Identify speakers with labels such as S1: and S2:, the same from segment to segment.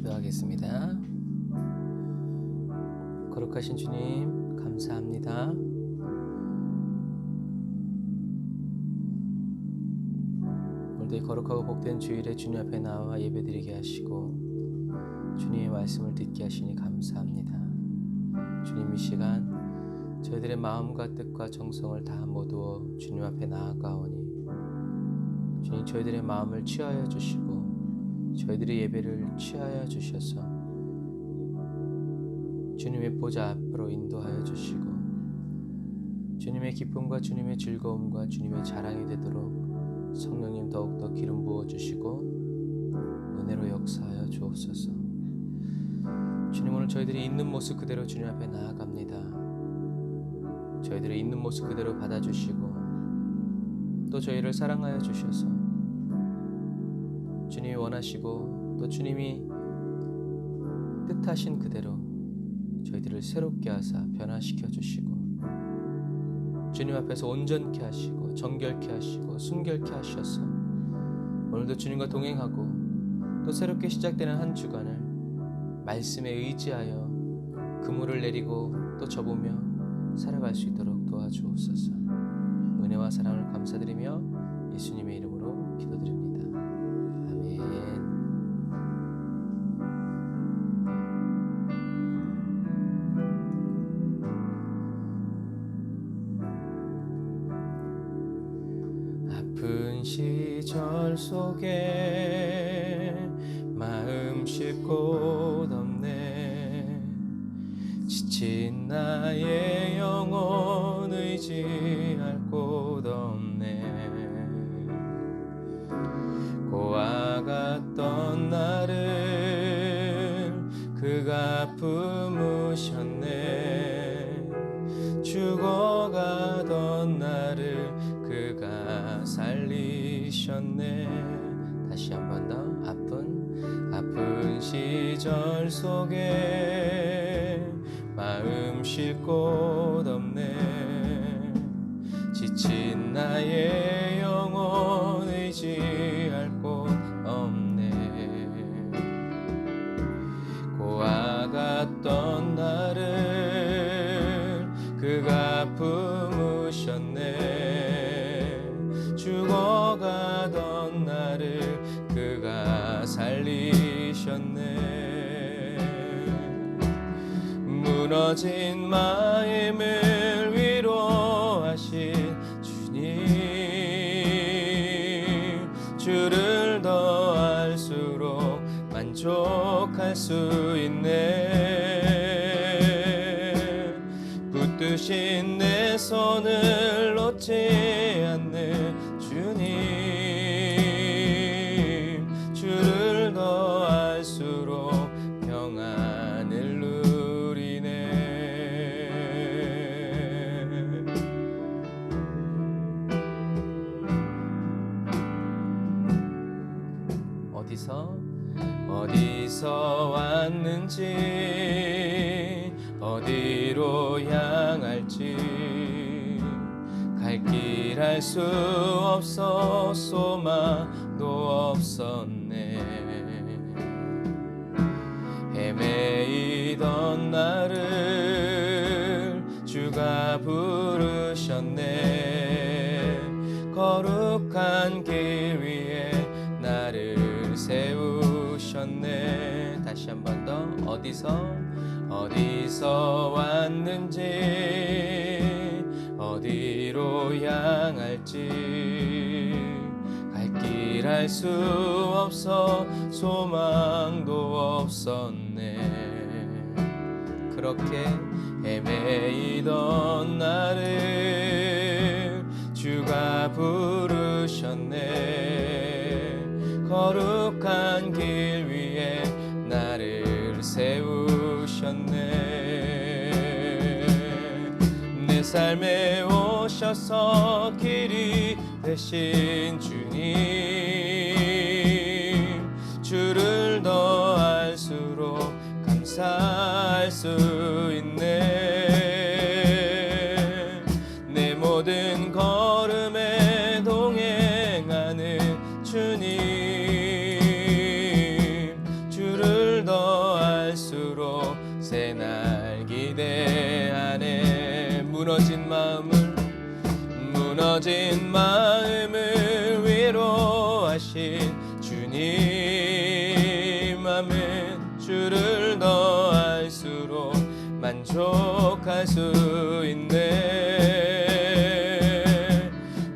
S1: 기도하겠습니다. 거룩하신 주님, 감사합니다. 오늘도 이 거룩하고 복된 주일에 주님 앞에 나와 예배드리게 하시고 주님의 말씀을 듣게 하시니 감사합니다. 주님, 이 시간 저희들의 마음과 뜻과 정성을 다 모두어 주님 앞에 나아가오니 주님, 저희들의 마음을 취하여 주시고 저희들의 예배를 취하여 주셔서 주님의 보좌 앞으로 인도하여 주시고 주님의 기쁨과 주님의 즐거움과 주님의 자랑이 되도록 성령님 더욱더 기름 부어 주시고 은혜로 역사하여 주옵소서. 주님, 오늘 저희들이 있는 모습 그대로 주님 앞에 나아갑니다. 저희들의 있는 모습 그대로 받아주시고 또 저희를 사랑하여 주셔서 주님이 원하시고 또 주님이 뜻하신 그대로 저희들을 새롭게 하사 변화시켜 주시고 주님 앞에서 온전케 하시고 정결케 하시고 순결케 하셔서 오늘도 주님과 동행하고 또 새롭게 시작되는 한 주간을 말씀에 의지하여 그물을 내리고 또 접으며 살아갈 수 있도록 도와주옵소서. 은혜와 사랑을 감사드리며 예수님의 이름으로 기도드립니다. 아픈 시절 속에 마음 쉴 곳 없네. 지친 나의 영혼 의지할 곳 없네. 고아 같던 나를 그가 품으셨네. 죽어가던 나를 그가 살리셨네. 다시 한 번 더. 아픈 시절 속에 마음 쉴 곳 없네. 지친 나의 영혼 의지할 곳 없네. 고아 같던 나를 그가 품으셨네. 죽어가던 나를 그가 살리셨네. 무너진 마음을 위로하신 주님, 주를 더 알수록 만족할 수 있네. 붙드신 내 손을 놓지 않는 주님, 주를 더 알수록 평안을 누리네. 어디서 왔는지 왔는지 어디로 향할지 갈 길 알 수 없어 소망도 없었네. 헤매이던 나를 주가 부르셨네. 거룩한 길 위에 나를 세우셨네. 다시 한 번 더. 어디서 왔는지 어디로 향할지 갈 길 알 수 없어 소망도 없었네. 그렇게 헤매이던 나를 주가 부르셨네. 거룩한 길 위에 나를 세우셨네. 내 삶에 오셔서 길이 되신 주님, 주를 더 알수록 감사할 수 있네. 내 모든 걸음에 동행하는 주님, 주를 더 알수록 새날 기대하네. 무너진 마음을 위로하신 주님, 아멘. 주를 더 알수록 만족할 수 있네.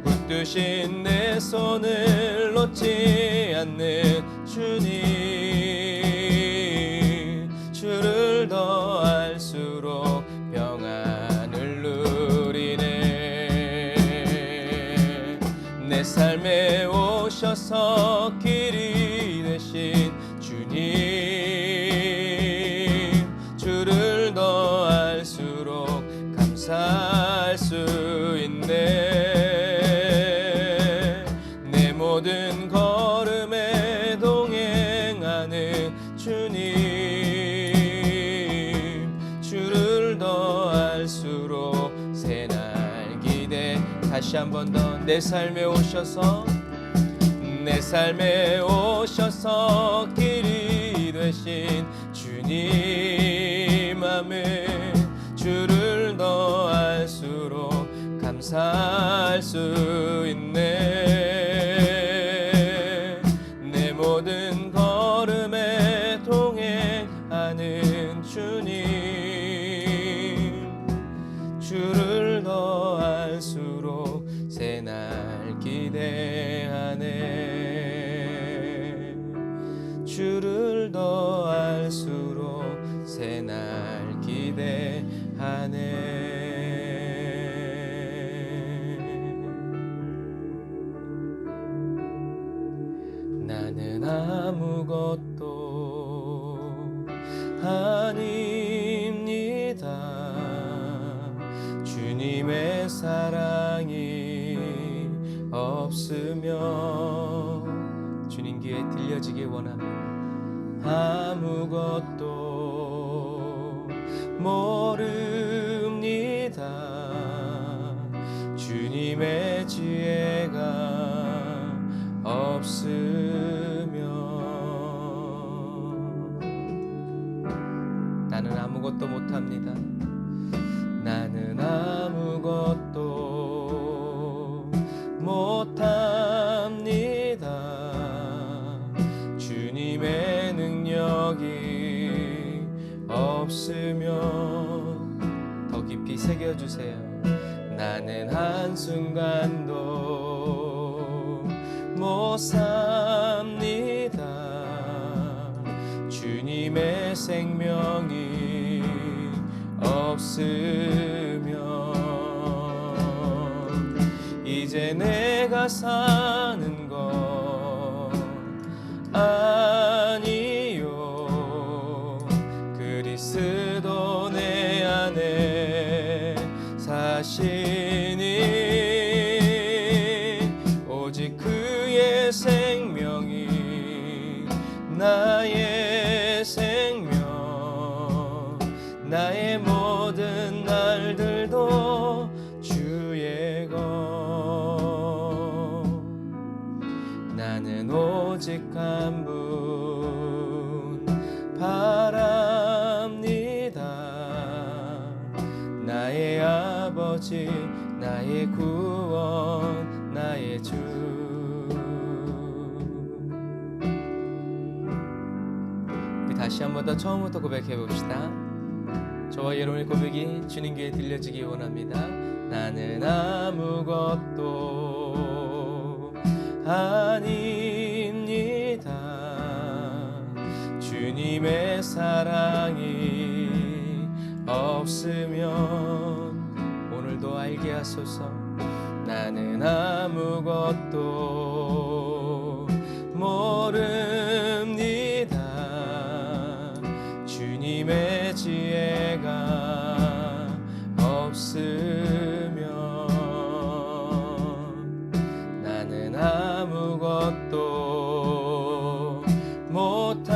S1: 붙드신 내 손을 놓지 않는 주님, 주를 더 알수록 평안을 누리네. 내 삶에 오셔서 길이 되신 주님, 주를 더 알수록 감사할 수 있네. 내 모든 걸음에 동행하는 주님, 주를 더 알수록 새날 기대. 다시 한 번 더. 내 삶에 오셔서 길이 되신 주님, 아멘. 주를 더 알수록 감사할 수 있네. 내 모든 걸음에 동행하는 주님, 주를 더 알수록 새날 기대하네. 주를 더 알수록 새날 기대하네. 나는 아무것도 아닙니다. 주님의 사랑이 없으면 주님 귀에 들려지길 원합니다. 아무것도 모릅니다. 주님의 지혜가 없으면 나는 아무것도 못합니다. 나는 아무것도 못합니다. 주님의 능력이 없으면 더 깊이 새겨주세요. 나는 한순간도 못 삽니다. 주님의 생명이 없으면 이제 내가 사는 건 아니요. 그리스도 내 안에 사시니 오직 그의 생명이 나의 생명. 나의 모든 날들도 주의 것. 나는 오직 한 분 바랍니다. 나의 아버지, 나의 구원, 나의 주. 우리 다시 한 번 더 처음부터 고백해 봅시다. 저와 여러분의 고백이 주님 귀에 들려지기 원합니다. 나는 아무것도 아닙니다. 주님의 사랑이 없으면 오늘도 알게 하소서. 나는 아무것도 모릅니다. 주님의 지혜가 없으면 나는 아무것도 못합니다.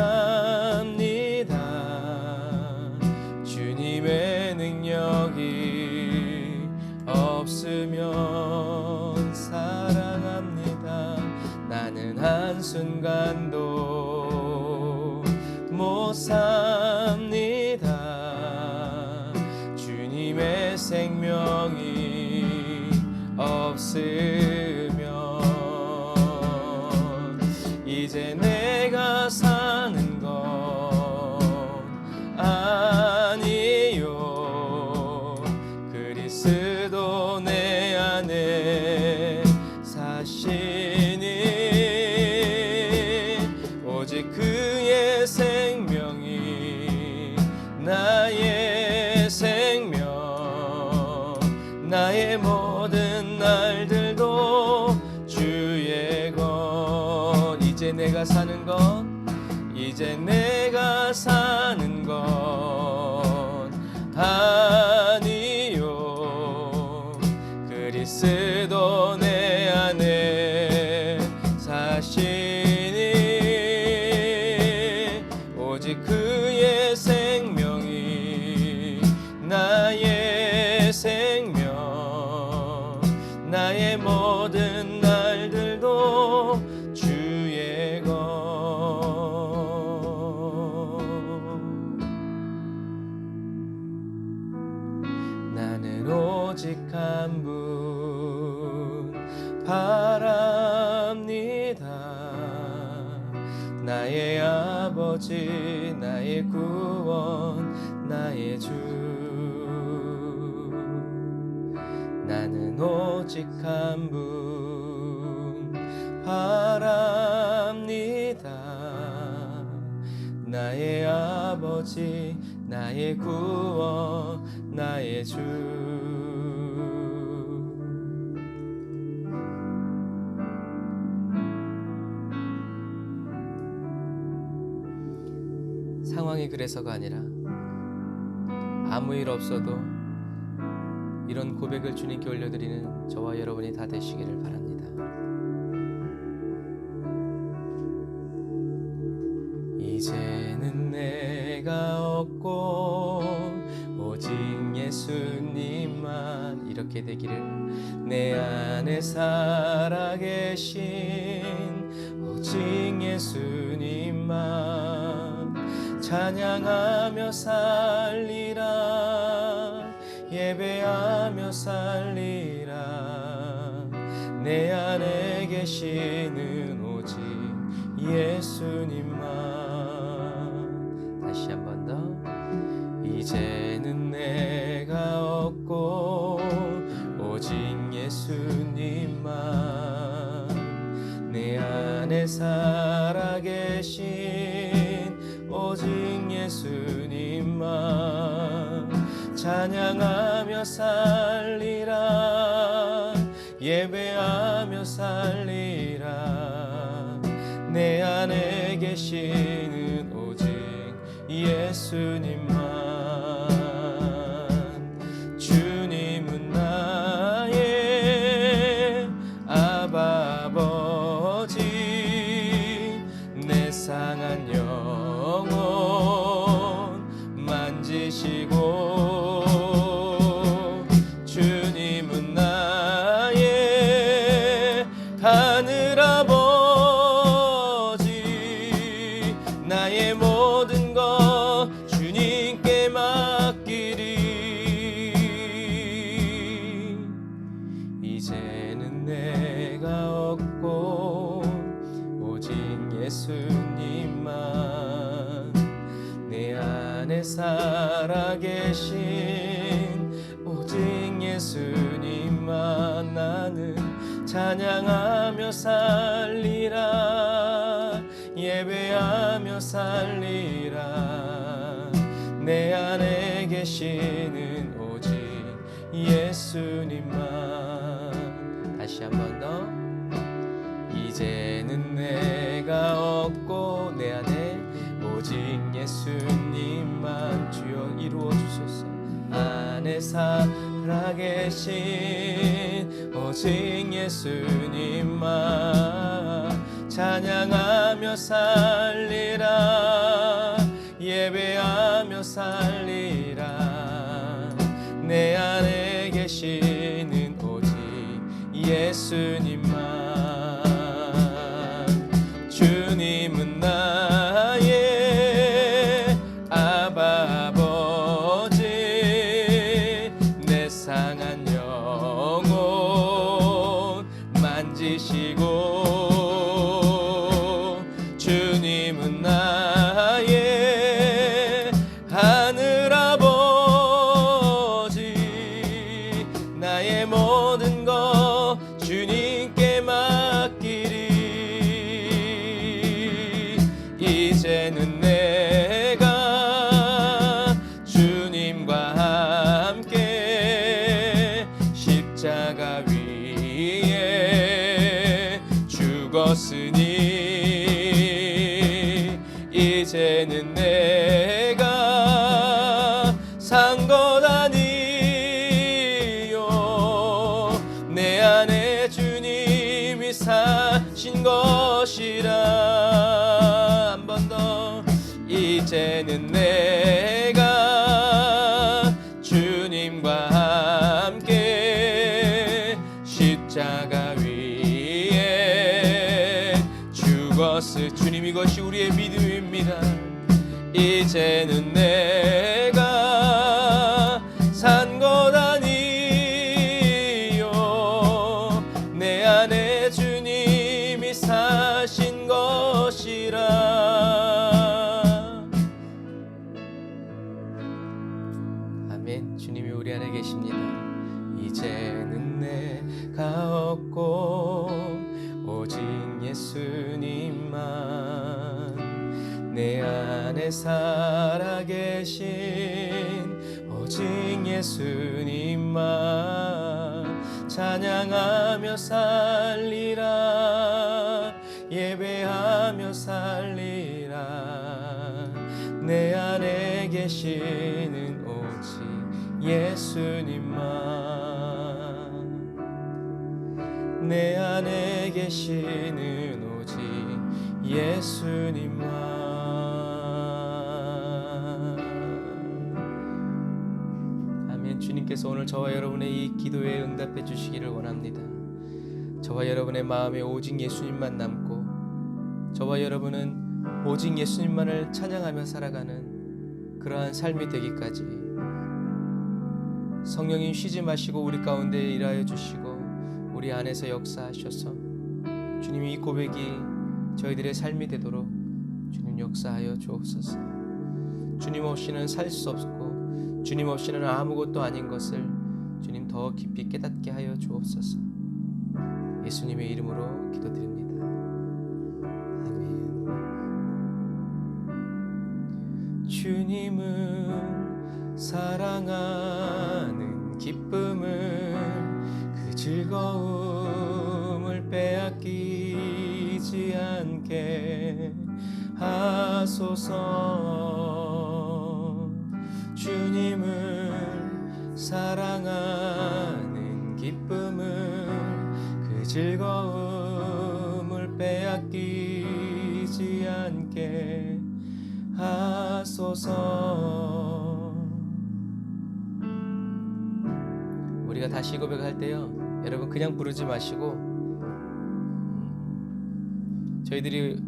S1: 주님의 능력이 없으면 사랑합니다. 나는 한순간도 못 삽니다. 주님의 생명이 없으면 이제 내가 사는 건 아니요. 그리스도 내 안에 사시니 오직 그의 생명이 나의 생명. 나의 모든 날들도 주의 것. 이제 내가 사는 건 이제 내가 사는 건 아니요. 그리스도 내 안에 사시니 오직 그의 생명이 나의 생명. 나의 모든 날들도 주의 것. 나는 오직 한 분 바랍니다. 나의 아버지, 나의 구원, 나의 주. 나는 오직 한 분 바랍니다. 나의 아버지, 나의 구원, 나의 주. 상황이 그래서가 아니라 아무 일 없어도 이런 고백을 주님께 올려드리는 저와 여러분이 다 되시기를 바랍니다. 이제는 내가 없고 오직 예수님만 이렇게 되기를. 내 안에 살아계신 오직 예수님만 찬양하며 살리라. 예배하며 살리라. 내 안에 계시는 오직 예수님만. 다시 한 번 더. 이제는 내가 없고 오직 예수님만. 내 안에 살아계신 오직 예수님만 찬양하며 살리라. 예배하며 살리라. 내 안에 계시는 오직 예수님만. 주님은 나의 아바 아버지. 내 상한 영혼 만지시고 안에 살아계신 오직 예수님만 나는 찬양하며 살리라. 예배하며 살리라. 내 안에 계시는 오직 예수님만. 다시 한 번 더. 이제는 내가 없고 내 안에 오직 예수님만. 주여 이루어 주소서. 안에 살아계신 오직 예수님만 찬양하며 살리라. 예배하며 살리라. 내 안에 계시는 오직 예수님만. 주님은 나의 아바 아버지, 내 상한 영혼 만지시고, 주님은 나의 하늘 아버지, 나의 모든 것 주님께 맡기리. 이제는 내가 주님과 함께 십자가 위에 죽었으니, 이제는 내가 산 것 아니요 내 안에 주님이 사신 것이라. 한 번 더. 이제는 내가 주님과 함께 십자가 위에 죽었을 주님, 이것이 우리의 믿음입니다. 이제는 내가 산 것 아니요 내 안에 주님이 사신 것이라. 아멘. 주님이 우리 안에 계십니다. 이제는 내가 없고 오직 예수님만, 내 안에 살아계신 오직 예수님만 찬양하며 살리라. 예배하며 살리라. 내 안에 계시는 오직 예수님만. 내 안에 계시는 오직 예수님만. 아멘. 주님께서 오늘 저와 여러분의 이 기도에 응답해 주시기를 원합니다. 저와 여러분의 마음에 오직 예수님만 남고, 저와 여러분은 오직 예수님만을 찬양하며 살아가는 그러한 삶이 되기까지 성령님 쉬지 마시고 우리 가운데 일하여 주시고 우리 안에서 역사하셔서 주님이 이 고백이 저희들의 삶이 되도록 주님 역사하여 주옵소서. 주님 없이는 살 수 없고 주님 없이는 아무것도 아닌 것을 주님 더 깊이 깨닫게 하여 주옵소서. 예수님의 이름으로 기도드립니다. 아멘. 주님을 사랑하는 기쁨을, 그 즐거움을 빼앗기지 않게 하소서. 주님을 사랑하는 기쁨을, 그 즐거움을 빼앗기지 않게 하소서. 우리가 다시 고백할 때요, 여러분 그냥 부르지 마시고 저희들이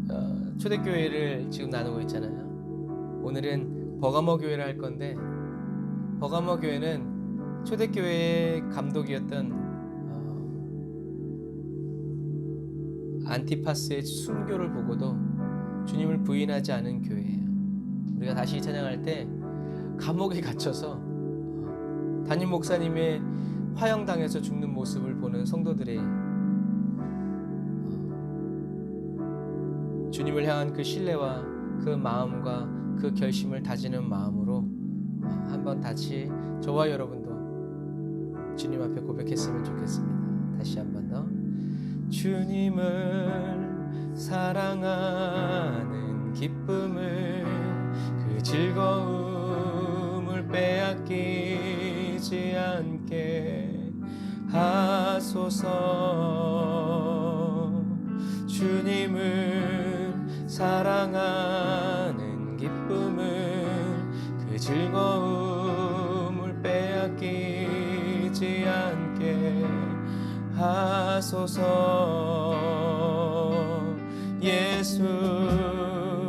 S1: 초대교회를 지금 나누고 있잖아요. 오늘은 버가모 교회를 할 건데, 버가모 교회는 초대교회의 감독이었던 안티파스의 순교를 보고도 주님을 부인하지 않은 교회예요. 우리가 다시 찬양할 때 감옥에 갇혀서 담임 목사님의 화형당해서 죽는 모습을 보는 성도들의 주님을 향한 그 신뢰와 그 마음과 그 결심을 다지는 마음으로 한번 다시 저와 여러분도 주님 앞에 고백했으면 좋겠습니다. 다시 한번 더. 주님을 사랑하는 기쁨을, 그 즐거움을 빼앗기지 않게 하소서. 주님을 사랑하는 기쁨을, 그 즐거움을 빼앗기지 않게 하소서. 예수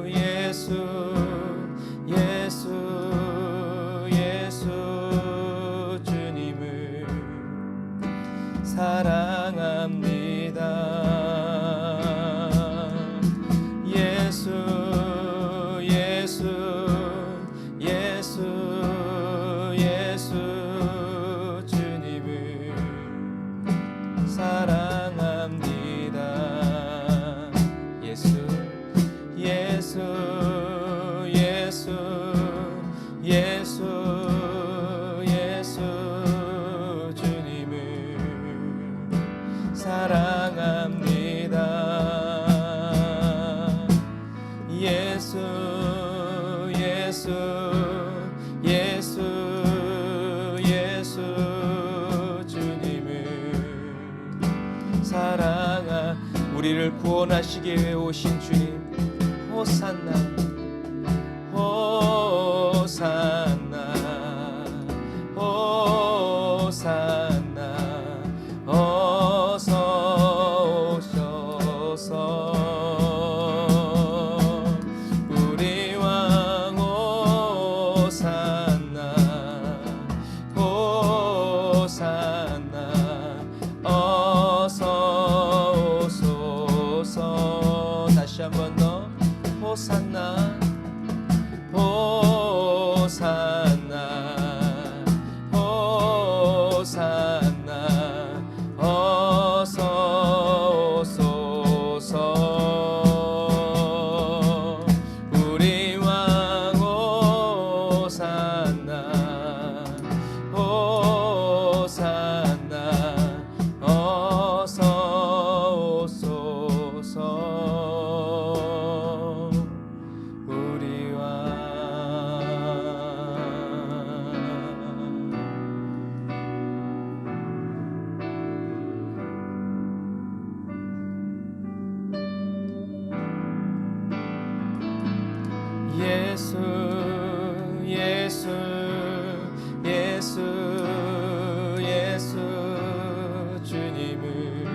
S1: 예수 예수 예수 주님을 사랑합니다. 예수 예수 예수 예수 주님을 사랑합니다. 예수 예수 예수 예수 예수 주님을 사랑합니다. 예수 예수 예수 예수 주님을 사랑하. 우리를 구원하시기 위해 오신 주님, 호산나 호산나 호산나. 어서 오셔서 우리 왕 호산나 호산나. 어서 오소서. 다시 한 번 더. 호산나 호산나 호산나. 어서 오소서. 우리 왕 호산나 호산나. 어서 오소서. 우리 왕. 예수 예수 예수 예수 주님을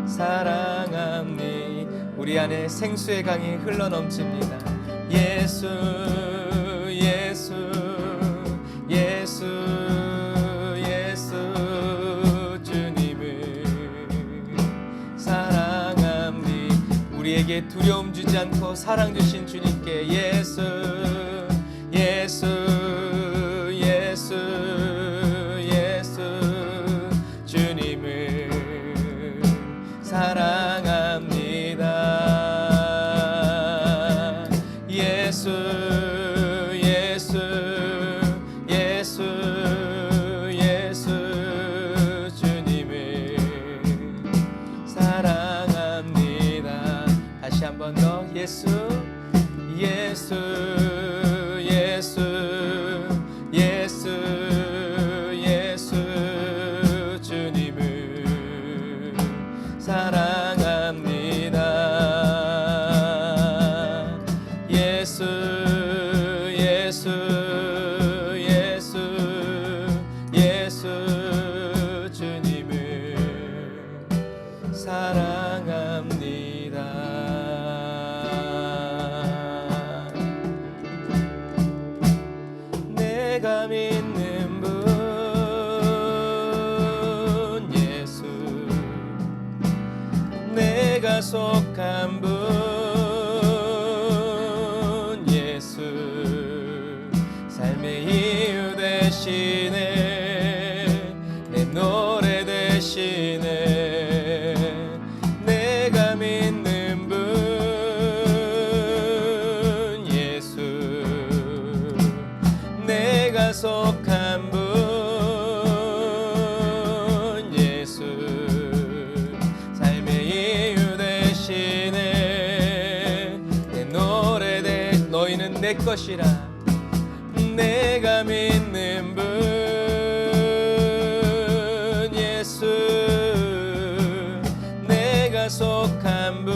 S1: 사랑합니. 우리 안에 생수의 강이 흘러넘칩니다. 예수 예수 예수 예수 주님을 사랑합니. 우리에게 두려움 주지 않고 사랑 주신 주님께 예수 예수 예수 예수 주님을 사랑합니다. 예수 예수 예수 예수 주님을 사랑합니다. 다시 한 번 더. 예수 예수 예수 예수 예수 주님을 사랑합니다. 예수 예수 예수 예수 주님을 사랑합니다. 내가 믿는 분 예수, 내가 속한 분 예수, 되시네 내 노래 되시네 내가 믿는 분 예수 내가 속한 분 예수 삶의 이유 되시네 내 노래 너희는 내 것이라 내가 믿는 분 예수 내가 속한 분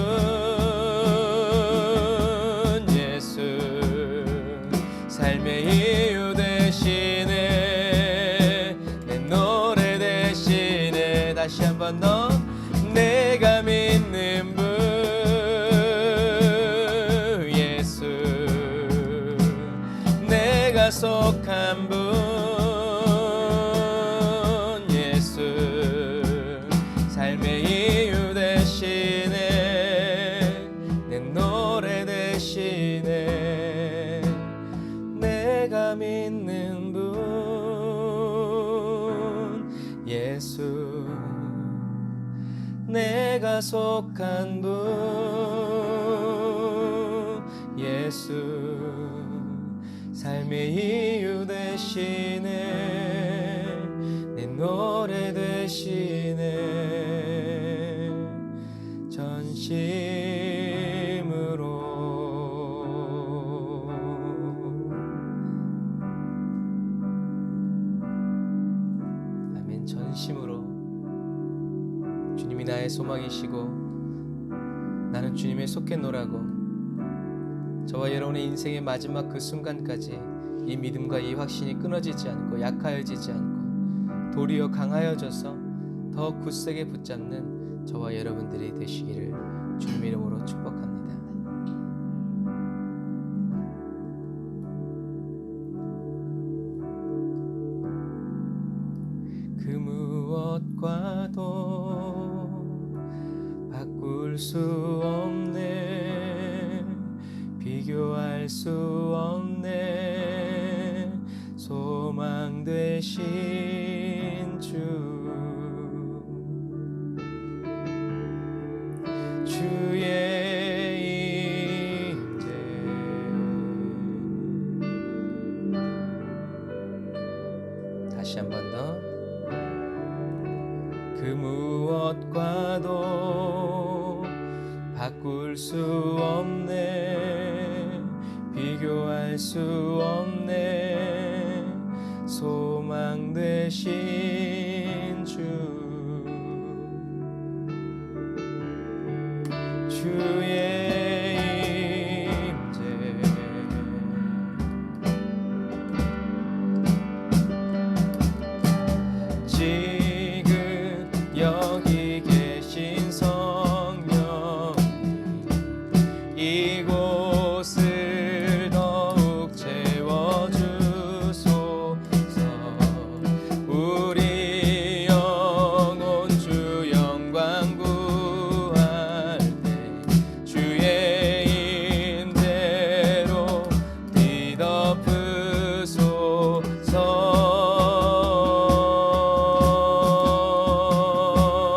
S1: 예수 삶의 이유 되시네 내 노래 되시네 다시 한번 더 내가 믿는 분 예수 내가 속한 분 예수 삶의 이유 되시네 내 노래 되시네 내가 믿는 분 예수 내가 속한 분 예수 삶의 이유 되시네 내 노래 되시네 전심으로 아멘 전심으로 주님이 나의 소망이시고 나는 주님의 속했노라고 저와 여러분의 인생의 마지막 그 순간까지 이 믿음과 이 확신이 끊어지지 않고 약하여지지 않고 도리어 강하여져서 더 굳세게 붙잡는 저와 여러분들이 되시기를 주님의 이름으로 축복합니다. 그 무엇과도 바꿀 수 없네 비교할 수 없네 소망 되신 주 주의 임재 다시 한 번 더 그 무엇과도 바꿀 수 없네 비교할 수 없네 소망 되신 주 주의 임재 지금 여기 계신 성령 이곳을 더욱 채워주소서 우리 영혼 주 영광 구할 때 주의 임재로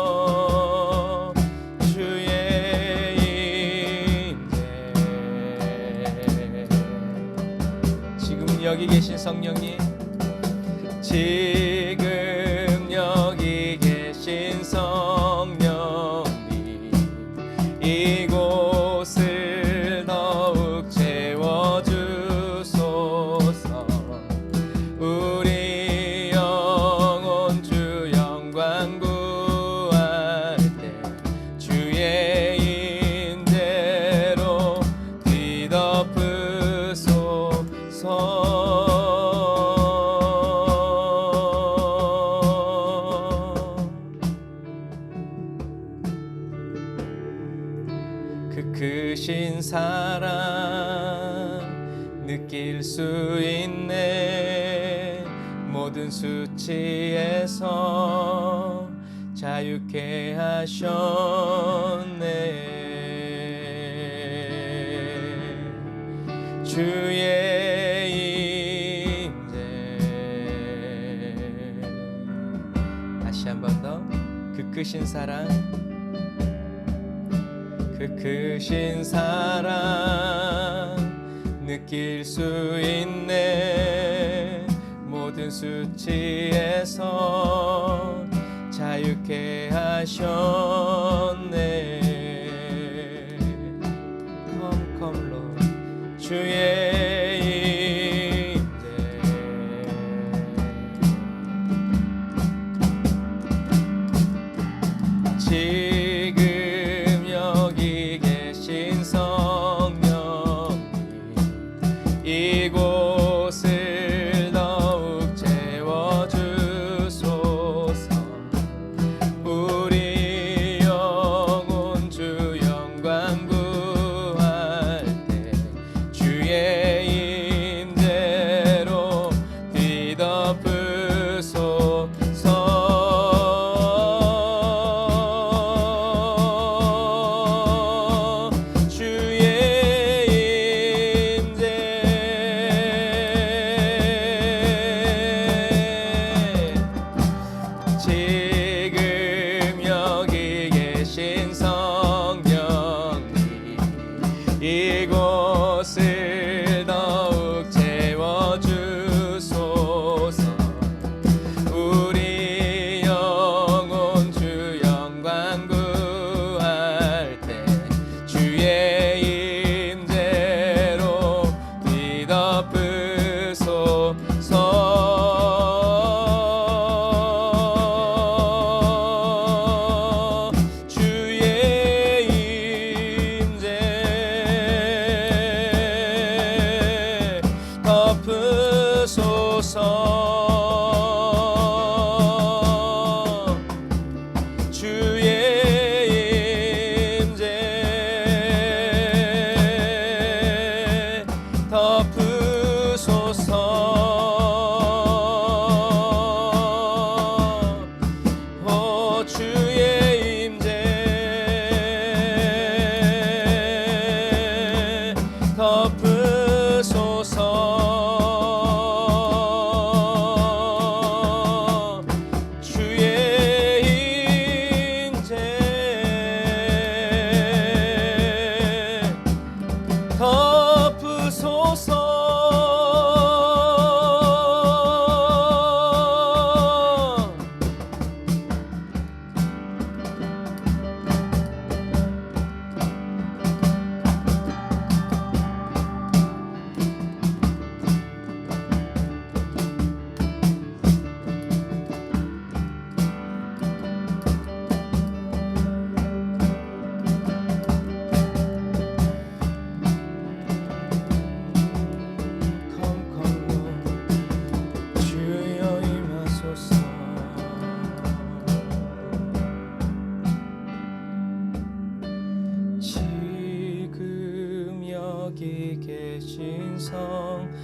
S1: 뒤덮으소서 주의 지금 여기 계신 성령님 지금 여기 계신 성령님 이곳을 더욱 채워주소서 우리 영혼 주 영광 구할 때 주의 임재로 그 크신 사랑 느낄 수 있네 모든 수치에서 자유케 하셨네 주의 임재 크신 사랑, 그 크신 사랑 느낄 수 있네. 모든 수치에서 자유케 하셨네. Come Lord, 주의 임재. 지금 여기 계신 성령님, 이곳을 더욱 채워주소서. 우리 영혼 주 영광 구할 때 주의 임재로 뒤덮으소서. 지금 여기 계신 성령님, 이곳을 더욱 채워주소서. 우리 영혼 주 영광 구할 때 주의 임재로 뒤덮으소서. 주의 임재 덮으소서. 오 주의 임재 덮으소서. 주의 임재 덮으소서. 주여 임하소서. 지금 여기 계신 성령님,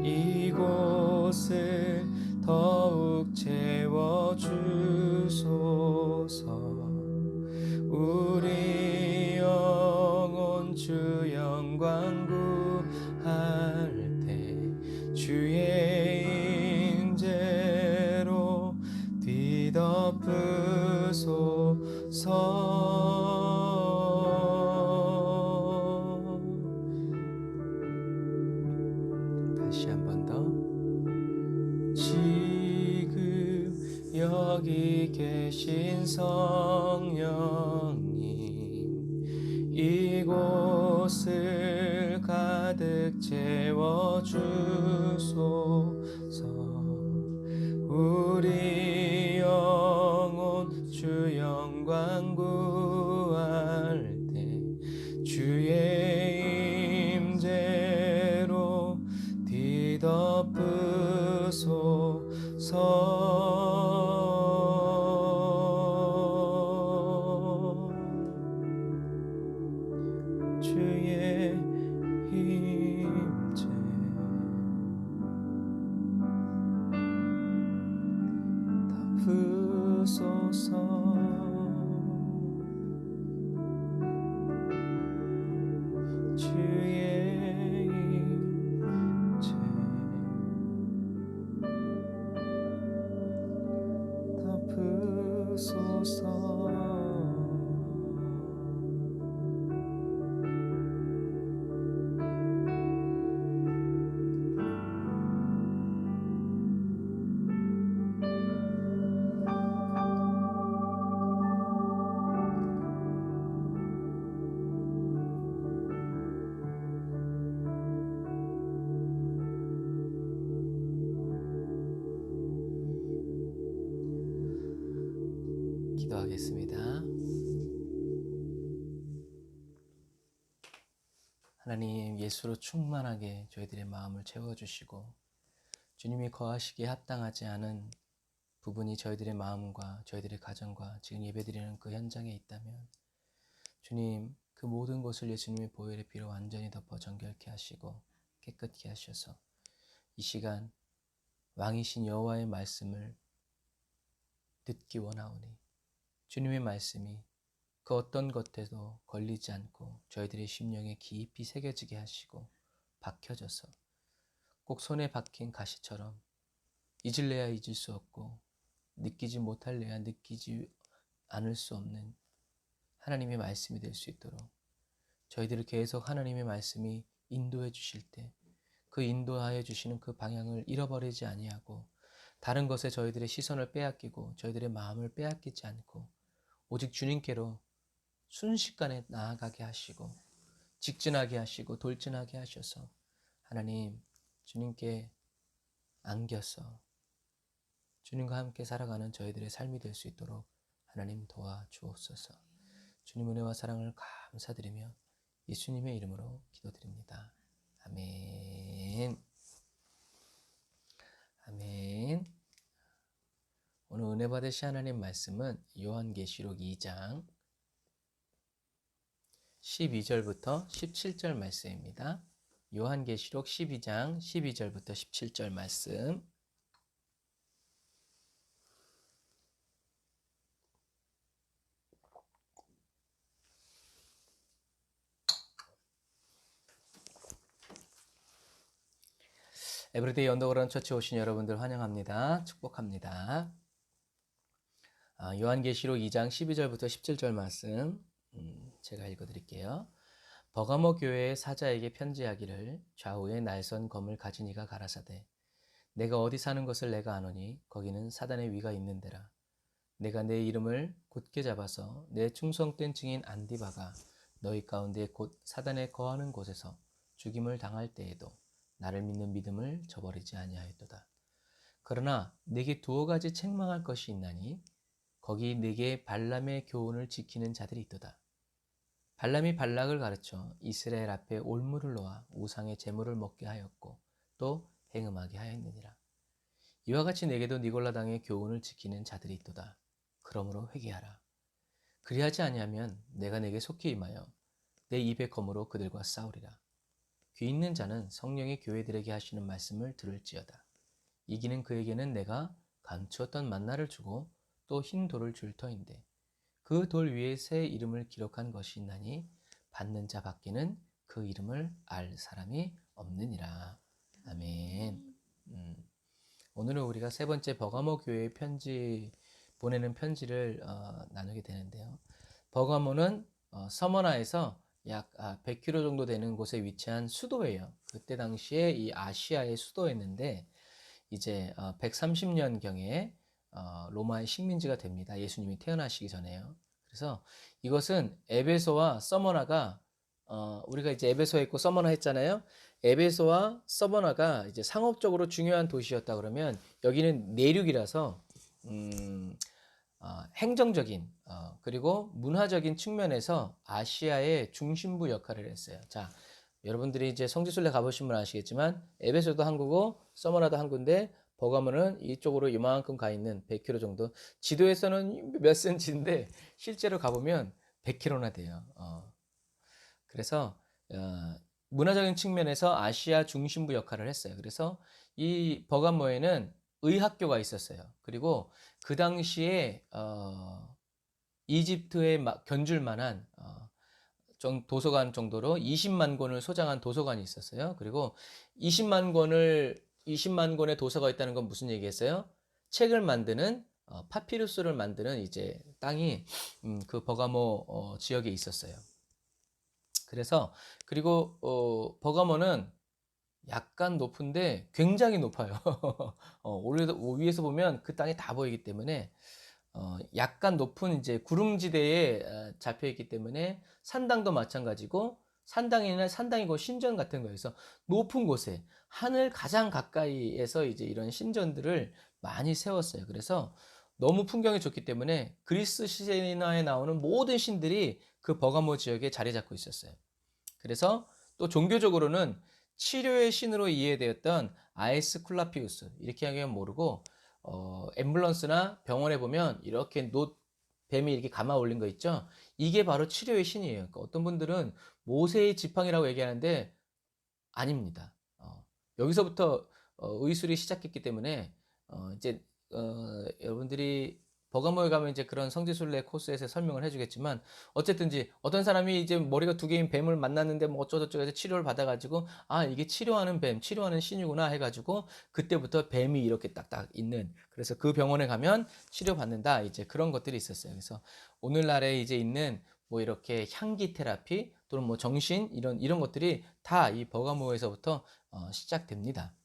S1: 이곳을 더욱 채워주소서. 우리 영혼 주 영광 구할 때 주의 임재로 뒤덮으소서. 다시 한 번 더. 지금 여기 계신 성령님, 이곳을 가득 채워주소서. 우리 영혼 주 영광 구할 때 주의 임재로 뒤덮으소서. 주의 임재 덮으소서. 주의 임재 기도하겠습니다. 하나님, 예수로 충만하게 저희들의 마음을 채워주시고 주님이 거하시기에 합당하지 않은 부분이 저희들의 마음과 저희들의 가정과 지금 예배드리는 그 현장에 있다면 주님, 그 모든 것을 예수님의 보혈의 피로 완전히 덮어 정결케 하시고 깨끗게 하셔서 이 시간 왕이신 여호와의 말씀을 듣기 원하오니 주님의 말씀이 그 어떤 것에도 걸리지 않고 저희들의 심령에 깊이 새겨지게 하시고 박혀져서 꼭 손에 박힌 가시처럼 잊을래야 잊을 수 없고 느끼지 못할래야 느끼지 않을 수 없는 하나님의 말씀이 될 수 있도록 저희들을 계속 하나님의 말씀이 인도해 주실 때 그 인도하여 주시는 그 방향을 잃어버리지 아니하고 다른 것에 저희들의 시선을 빼앗기고 저희들의 마음을 빼앗기지 않고 오직 주님께로 순식간에 나아가게 하시고 직진하게 하시고 돌진하게 하셔서 하나님 주님께 안겨서 주님과 함께 살아가는 저희들의 삶이 될 수 있도록 하나님 도와주옵소서. 주님 은혜와 사랑을 감사드리며 예수님의 이름으로 기도드립니다. 아멘. 아멘. 오늘 은혜 받으실 하나님 말씀은 요한계시록 2장 12절부터 17절 말씀입니다. 요한계시록 12장 12절부터 17절 말씀. 에브리데이 언더그라운드 처치 오신 여러분들 환영합니다. 축복합니다. 요한계시록 2장 12절부터 17절 말씀 제가 읽어드릴게요. 버가모 교회의 사자에게 편지하기를 좌우에 날선 검을 가진 이가 가라사대 내가 어디 사는 것을 내가 아노니 거기는 사단의 위가 있는 데라. 내가 내 이름을 곧게 잡아서 내 충성된 증인 안디바가 너희 가운데 곧 사단에 거하는 곳에서 죽임을 당할 때에도 나를 믿는 믿음을 저버리지 아니하였도다. 그러나 내게 두어 가지 책망할 것이 있나니 거기 내게 발람의 교훈을 지키는 자들이 있도다. 발람이 발락을 가르쳐 이스라엘 앞에 올무를 놓아 우상의 제물을 먹게 하였고 또 행음하게 하였느니라. 이와 같이 내게도 니골라당의 교훈을 지키는 자들이 있도다. 그러므로 회개하라. 그리하지 아니하면 내가 내게 속히 임하여 내 입의 검으로 그들과 싸우리라. 귀 있는 자는 성령의 교회들에게 하시는 말씀을 들을지어다. 이기는 그에게는 내가 감추었던 만나를 주고 또 흰 돌을 줄 터인데 그 돌 위에 새 이름을 기록한 것이 있나니 받는 자 밖에는 그 이름을 알 사람이 없느니라. 아멘. 오늘은 우리가 세 번째 버가모 교회의 보내는 편지를 나누게 되는데요. 버가모는 서머나에서 약 100km 정도 되는 곳에 위치한 수도예요. 그때 당시에 이 아시아의 수도였는데 이제 130년경에 로마의 식민지가 됩니다. 예수님이 태어나시기 전에요. 그래서 이것은 에베소와 서머나가 우리가 이제 에베소에 있고 서머나 했잖아요. 에베소와 서머나가 이제 상업적으로 중요한 도시였다 그러면 여기는 내륙이라서 행정적인 그리고 문화적인 측면에서 아시아의 중심부 역할을 했어요. 자, 여러분들이 이제 성지순례 가보신 분 아시겠지만 에베소도 항구고 서머나도 항구인데 버가모는 이쪽으로 이만큼 가 있는 100km 정도. 지도에서는 몇 센치인데 실제로 가보면 100km나 돼요. 그래서 문화적인 측면에서 아시아 중심부 역할을 했어요. 그래서 이 버가모에는 의학교가 있었어요. 그리고 그 당시에 이집트에 견줄 만한 도서관 정도로 20만 권을 소장한 도서관이 있었어요. 그리고 20만 권의 도서가 있다는 건 무슨 얘기겠어요? 책을 만드는 파피루스를 만드는 이제 땅이 그 버가모 지역에 있었어요. 그래서 그리고 버가모는 약간 높은데 굉장히 높아요. 위에서 보면 그 땅이 다 보이기 때문에 약간 높은 이제 구릉지대에 잡혀 있기 때문에 산당도 마찬가지고 산당이고 신전 같은 거에서 높은 곳에 하늘 가장 가까이에서 이제 이런 신전들을 많이 세웠어요. 그래서 너무 풍경이 좋기 때문에 그리스 신화에 나오는 모든 신들이 그 버가모 지역에 자리 잡고 있었어요. 그래서 또 종교적으로는 치료의 신으로 이해되었던 아에스클라피우스, 이렇게 하면 모르고 앰뷸런스나 병원에 보면 이렇게 뱀이 이렇게 감아 올린 거 있죠. 이게 바로 치료의 신이에요. 그러니까 어떤 분들은 모세의 지팡이라고 얘기하는데 아닙니다. 여기서부터 의술이 시작했기 때문에 이제 여러분들이 버가모에 가면 이제 그런 성지순례 코스에서 설명을 해주겠지만, 어쨌든지 어떤 사람이 이제 머리가 두 개인 뱀을 만났는데 뭐 어쩌고저쩌고 해서 치료를 받아가지고, 아 이게 치료하는 뱀, 치료하는 신이구나 해가지고 그때부터 뱀이 이렇게 딱딱 있는, 그래서 그 병원에 가면 치료받는다, 이제 그런 것들이 있었어요. 그래서 오늘날에 이제 있는 뭐 이렇게 향기 테라피 또는 뭐 정신, 이런 것들이 다 이 버가모에서부터 시작됩니다.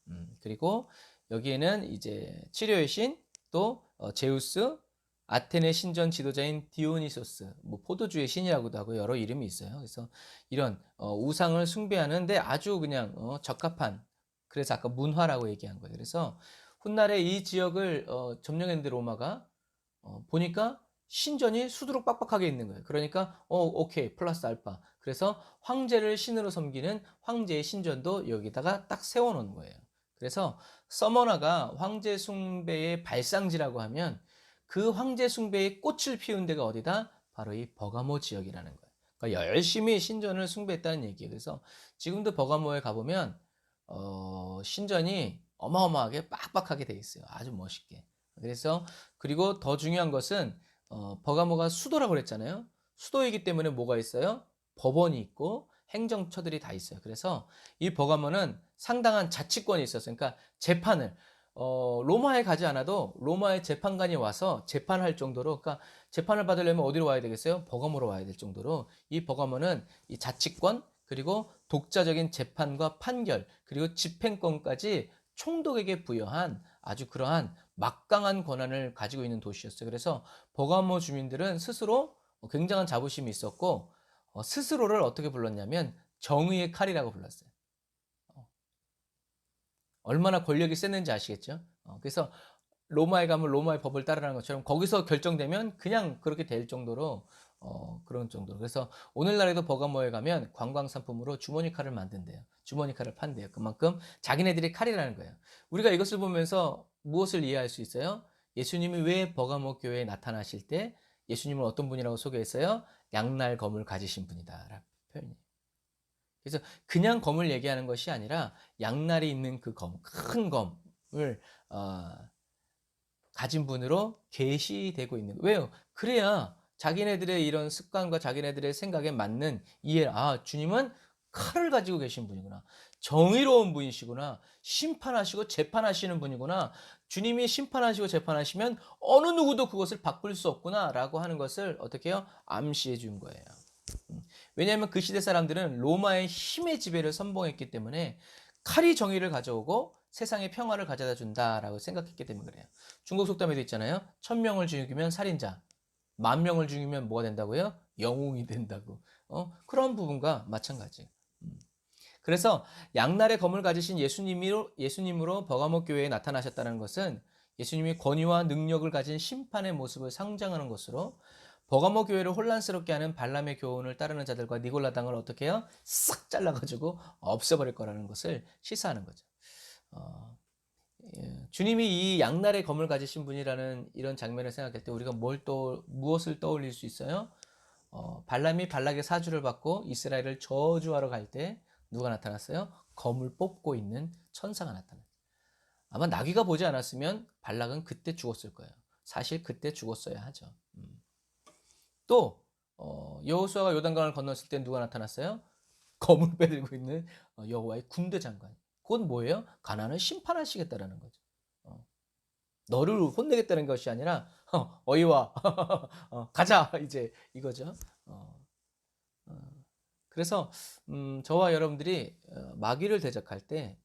S1: 그리고 여기에는 이제 치료의 신, 또 제우스, 아테네 신전 지도자인 디오니소스, 뭐 포도주의 신이라고도 하고 여러 이름이 있어요. 그래서 이런 우상을 숭배하는데 아주 그냥 적합한, 그래서 아까 문화라고 얘기한 거예요. 그래서 훗날에 이 지역을 점령했는데 로마가 보니까 신전이 수두룩 빡빡하게 있는 거예요. 그러니까 오케이, 플러스 알파. 그래서 황제를 신으로 섬기는 황제의 신전도 여기다가 딱 세워놓은 거예요. 그래서 서머나가 황제 숭배의 발상지라고 하면 그 황제 숭배의 꽃을 피운 데가 어디다? 바로 이 버가모 지역이라는 거예요. 그러니까 열심히 신전을 숭배했다는 얘기예요. 그래서 지금도 버가모에 가보면 신전이 어마어마하게 빡빡하게 돼 있어요. 아주 멋있게. 그래서 그리고 더 중요한 것은 버가모가 수도라고 그랬잖아요. 수도이기 때문에 뭐가 있어요? 법원이 있고 행정처들이 다 있어요. 그래서 이 버가모는 상당한 자치권이 있었어요. 그러니까 재판을 로마에 가지 않아도 로마의 재판관이 와서 재판할 정도로, 그러니까 재판을 받으려면 어디로 와야 되겠어요? 버가모로 와야 될 정도로 이 버가모는 이 자치권, 그리고 독자적인 재판과 판결, 그리고 집행권까지 총독에게 부여한 아주 그러한 막강한 권한을 가지고 있는 도시였어요. 그래서 버가모 주민들은 스스로 굉장한 자부심이 있었고, 스스로를 어떻게 불렀냐면 정의의 칼이라고 불렀어요. 얼마나 권력이 셌는지 아시겠죠? 그래서 로마에 가면 로마의 법을 따르라는 것처럼 거기서 결정되면 그냥 그렇게 될 정도로 그런 정도로. 그래서 오늘날에도 버가모에 가면 관광 상품으로 주머니 칼을 만든대요. 주머니 칼을 판대요. 그만큼 자기네들이 칼이라는 거예요. 우리가 이것을 보면서 무엇을 이해할 수 있어요? 예수님이 왜 버가모 교회에 나타나실 때 예수님을 어떤 분이라고 소개했어요? 양날 검을 가지신 분이다 라는 표현이에요. 그래서 그냥 검을 얘기하는 것이 아니라 양날이 있는 그 검, 큰 검을 가진 분으로 계시되고 있는 거예요. 왜요? 그래야 자기네들의 이런 습관과 자기네들의 생각에 맞는 이해, 주님은 칼을 가지고 계신 분이구나. 정의로운 분이시구나. 심판하시고 재판하시는 분이구나. 주님이 심판하시고 재판하시면 어느 누구도 그것을 바꿀 수 없구나 라고 하는 것을 어떻게 해요? 암시해 준 거예요. 왜냐하면 그 시대 사람들은 로마의 힘의 지배를 선봉했기 때문에 칼이 정의를 가져오고 세상에 평화를 가져다 준다라고 생각했기 때문에 그래요. 중국 속담에도 있잖아요. 1000명을 죽이면 살인자, 10,000명을 죽이면 뭐가 된다고요? 영웅이 된다고. 그런 부분과 마찬가지. 그래서 양날의 검을 가지신 예수님으로 버가모 교회에 나타나셨다는 것은 예수님이 권위와 능력을 가진 심판의 모습을 상징하는 것으로, 버가모 교회를 혼란스럽게 하는 발람의 교훈을 따르는 자들과 니골라당을 어떻게 해요? 싹 잘라가지고 없애버릴 거라는 것을 시사하는 거죠. 어, 주님이 이 양날의 검을 가지신 분이라는 이런 장면을 생각할 때 우리가 무엇을 떠올릴 수 있어요? 발람이 발락의 사주를 받고 이스라엘을 저주하러 갈 때 누가 나타났어요? 검을 뽑고 있는 천사가 나타났어요. 아마 나귀가 보지 않았으면 발락은 그때 죽었을 거예요. 사실 그때 죽었어야 하죠. 또 여호수아가 요단강을 건넜을 때 누가 나타났어요? 검을 빼들고 있는 여호와의 군대 장관. 그건 뭐예요? 가나안을 심판하시겠다라는 거죠. 너를 혼내겠다는 것이 아니라 어이와 가자 이제 이거죠. 그래서 저와 여러분들이 마귀를 대적할 때